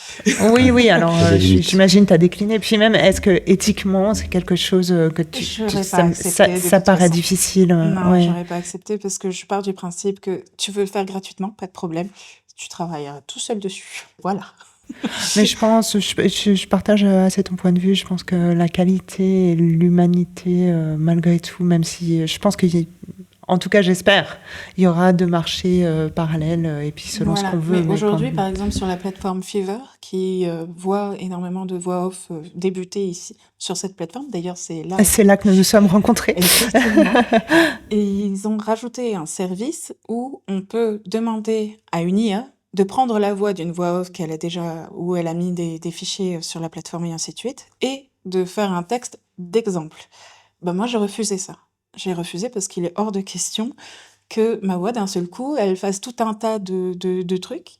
Oui, alors
Il y a des limites.
j'imagine tu as décliné. Puis même, est-ce que éthiquement, c'est quelque chose que
J'aurais pas accepté de
ça
toute
paraît
façon.
difficile.
Non,
ouais.
j'aurais pas accepté parce que je pars du principe que tu veux le faire gratuitement, pas de problème. Tu travailleras tout seul dessus. Voilà.
Mais je pense, je partage assez ton point de vue. Je pense que la qualité et l'humanité, malgré tout, même si je pense en tout cas, j'espère, il y aura deux marchés parallèles et puis selon ce
Voilà.
qu'on veut.
Mais
mais
aujourd'hui,
quand-
par exemple, sur la plateforme Fiverr, qui voit énormément de voix off débuter ici, sur cette plateforme, d'ailleurs, c'est là.
C'est là que nous nous sommes rencontrés.
Effectivement. Et ils ont rajouté un service où on peut demander à une IA de prendre la voix d'une voix off qu'elle a déjà, où elle a mis des fichiers sur la plateforme et ainsi de suite, et de faire un texte d'exemple. Ben moi, j'ai refusé ça. J'ai refusé parce qu'il est hors de question que ma voix, d'un seul coup, elle fasse tout un tas de trucs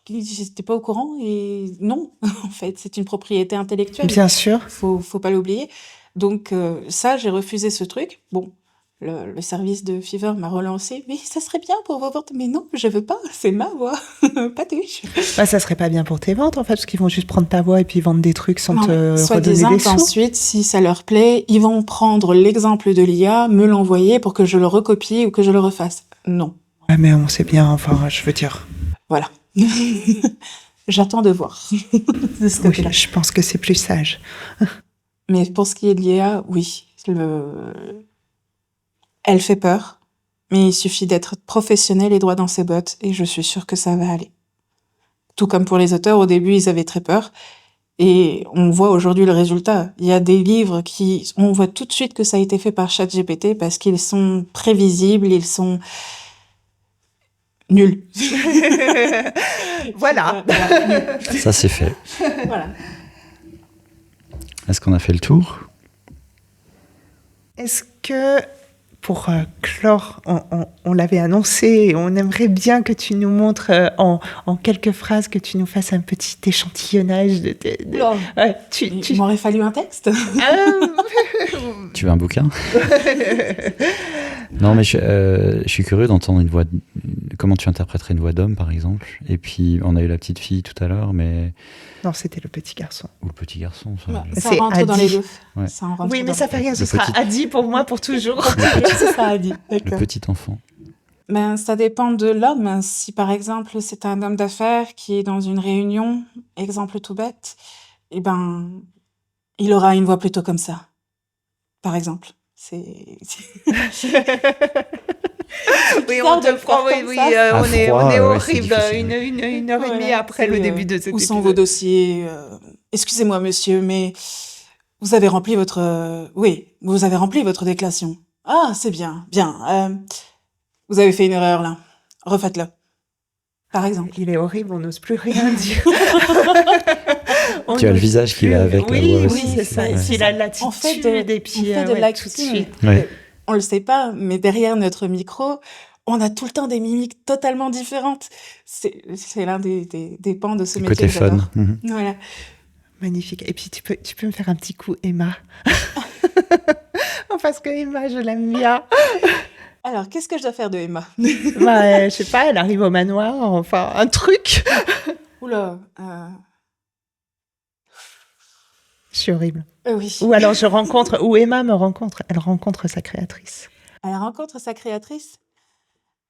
j'étais pas au courant. Et non, en fait, c'est une propriété intellectuelle.
Bien sûr.
Faut pas l'oublier. Donc ça, j'ai refusé ce truc. Bon, le service de Fiverr m'a relancé. Mais ça serait bien pour vos ventes. Mais non, je veux pas. C'est ma voix. Pas touche.
Bah, ça serait pas bien pour tes ventes, en fait, parce qu'ils vont juste prendre ta voix et puis vendre des trucs sans
Non,
te
soit
redonner
disant
des sous.
qu'ensuite, si ça leur plaît, ils vont prendre l'exemple de l'IA, me l'envoyer pour que je le recopie ou que je le refasse. Non.
Ouais, mais on sait bien, enfin, je veux dire.
Voilà. J'attends de voir de ce
Oui,
côté-là.
je pense que c'est plus sage.
Mais pour ce qui est de l'IA, oui. Elle fait peur, mais il suffit d'être professionnel et droit dans ses bottes, et je suis sûre que ça va aller. Tout comme pour les auteurs, au début, ils avaient très peur, et on voit aujourd'hui le résultat. Il y a des livres on voit tout de suite que ça a été fait par ChatGPT parce qu'ils sont prévisibles, ils sont nuls.
Voilà.
Voilà.
Ça, c'est fait.
Voilà.
Est-ce qu'on a fait le tour?
Est-ce que, pour clore, on l'avait annoncé, et on aimerait bien que tu nous montres en quelques phrases, que tu nous fasses un petit échantillonnage de...
Oula.
Ouais,
Il m'aurait fallu un texte.
Tu veux un bouquin? Non, mais je suis curieux d'entendre une voix. Comment tu interpréterais une voix d'homme, par exemple? Et puis, on a eu la petite fille tout à l'heure, mais.
Non, c'était le petit garçon.
Ou le petit garçon. Enfin,
Bah,
C'est
ça rentre dans
Adi.
les deux.
Ouais.
Ça en rentre
Oui, mais
dans
ça
les
fait rien, ce
Le
sera
petit-
Adi pour moi pour toujours.
deux. Ce sera Adi.
le
D'accord.
petit enfant.
Ben, ça dépend de l'homme. Si par exemple c'est un homme d'affaires qui est dans une réunion, exemple tout bête, eh ben, il aura une voix plutôt comme ça. Par exemple.
Oui,
bizarre
on
de
te
le
prend,
faire
oui,
comme
oui,
ça.
on
À
est
froid, ouais, c'est
horrible.
difficile.
Une heure et demie
Voilà,
après le
c'est,
début de cet
où sont
épisode.
vos dossiers? Excusez-moi, monsieur, mais vous avez rempli oui, vous avez rempli votre déclaration. Ah, c'est bien, bien. Vous avez fait une erreur là. Refaites-le. Par exemple.
Il est horrible, on n'ose plus rien dire. On
Tu as le
n'ose
visage qui va
plus.
avec la
Oui,
voix
oui,
aussi.
c'est ça.
Ouais.
Et puis la
On
latitude,
fait
et puis
on fait de
ouais,
l'acting.
tout de suite.
Ouais.
On le sait pas, mais derrière notre micro, on a tout le temps des mimiques totalement différentes. C'est l'un des pans de ce
Le
métier
côté
que j'adore.
fun. Mhm.
Voilà.
Magnifique. Et puis tu peux me faire un petit coup Emma. Parce que Emma, je l'aime bien.
Alors, qu'est-ce que je dois faire de Emma?
Bah, je sais pas, elle arrive au manoir, enfin, un truc.
Oula.
Je suis horrible.
Oui.
Ou alors ou Emma me rencontre, elle rencontre sa créatrice.
Elle rencontre sa créatrice.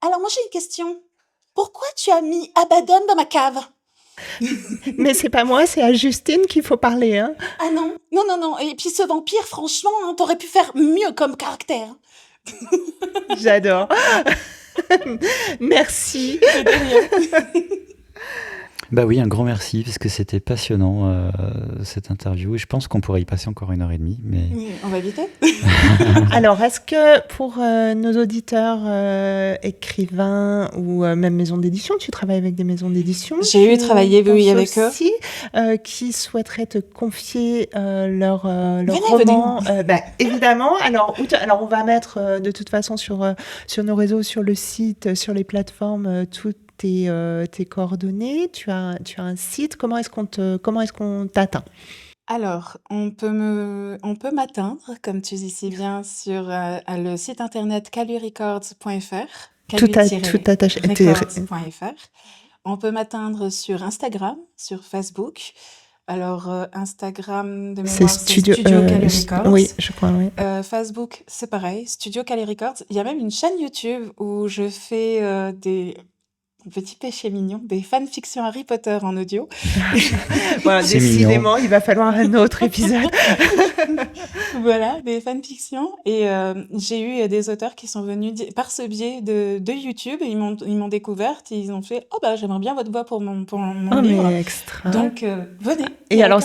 Alors moi j'ai une question. Pourquoi tu as mis Abaddon dans ma cave?
Mais c'est pas moi, c'est à Justine qu'il faut parler, hein.
Ah non, non, non, non. Et puis ce vampire, franchement, hein, t'aurais pu faire mieux comme caractère.
J'adore. Merci.
De rien.
Bah oui, un grand merci, parce que c'était passionnant, cette interview. Et je pense qu'on pourrait y passer encore 1h30, mais
Oui, on va éviter.
Alors, est-ce que pour nos auditeurs écrivains ou même maisons d'édition, tu travailles avec des maisons d'édition?
J'ai eu travaillé, oui,
penses
avec eux.
aussi, qui souhaiteraient te confier leur
Venez,
roman? Évidemment. Alors, on va mettre de toute façon sur nos réseaux, sur le site, sur les plateformes, toutes tes coordonnées. Tu as un site. Comment est-ce qu'on t'atteint?
Alors, on peut m'atteindre, comme tu dis si bien, sur le site internet calurecords.fr,
Tout attaché.
calu-records.fr. On peut m'atteindre sur Instagram, sur Facebook. Alors, Instagram de
C'est
mémoire, c'est Studio Calu Records.
oui, je crois, oui.
Facebook, c'est pareil, Studio Calu Records. Il y a même une chaîne YouTube où je fais des petits péchés mignons, des fanfictions Harry Potter en audio.
Voilà,
C'est
décidément,
mignon.
il va falloir un autre épisode.
Voilà, des fanfictions. Et j'ai eu des auteurs qui sont venus par ce biais de YouTube. Ils m'ont découverte et ils ont fait « Oh bah j'aimerais bien votre voix pour mon
Oh,
livre.
mais extra. »
Donc venez.
Et alors,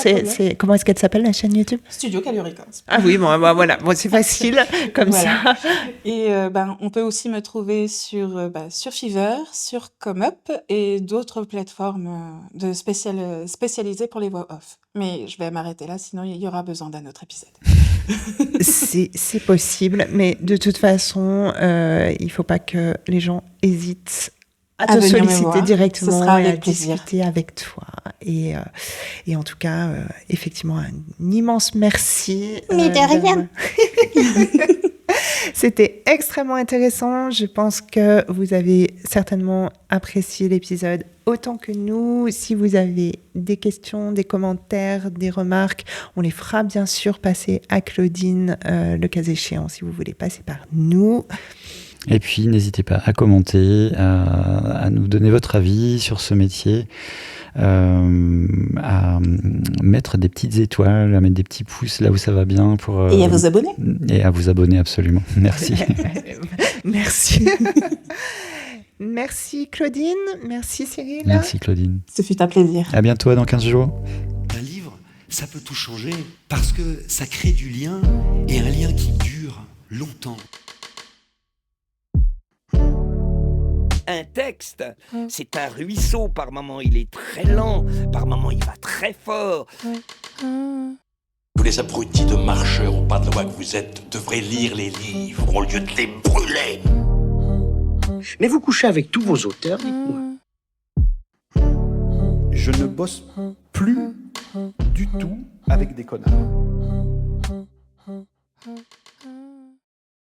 comment est-ce qu'elle s'appelle, la chaîne YouTube?
Studio Calu Records.
Ah oui, bon, voilà, bon, c'est facile comme
Voilà.
ça.
Et on peut aussi me trouver sur Fiverr, sur ComeUp et d'autres plateformes spécialisées pour les voix off. Mais je vais m'arrêter là, sinon il y aura besoin d'un autre épisode.
C'est possible, mais de toute façon, il faut pas que les gens hésitent à te
venir me
solliciter
voir. Ce
directement
sera
et à
avec plaisir.
discuter avec toi. Et en tout cas, effectivement, un immense merci.
Mais de rien.
C'était extrêmement intéressant. Je pense que vous avez certainement apprécié l'épisode autant que nous. Si vous avez des questions, des commentaires, des remarques, on les fera bien sûr passer à Claudine, le cas échéant, si vous voulez passer par nous.
Et puis, n'hésitez pas à commenter, à nous donner votre avis sur ce métier, à mettre des petites étoiles, à mettre des petits pouces là où ça va bien.
Et à vous abonner.
Et à vous abonner, absolument. Merci.
Merci. Merci Claudine, merci Cyril.
Merci Claudine.
Ce fut un plaisir.
À bientôt, dans 15 jours.
Un livre, ça peut tout changer parce que ça crée du lien et un lien qui dure longtemps.
Un texte, c'est un ruisseau, par moments il est très lent, par moments il va très fort.
Tous les abrutis de marcheurs au pas de la voie que vous êtes devraient lire les livres au lieu de les brûler.
Mais vous couchez avec tous vos auteurs, dites-moi.
Je ne bosse plus du tout avec des connards.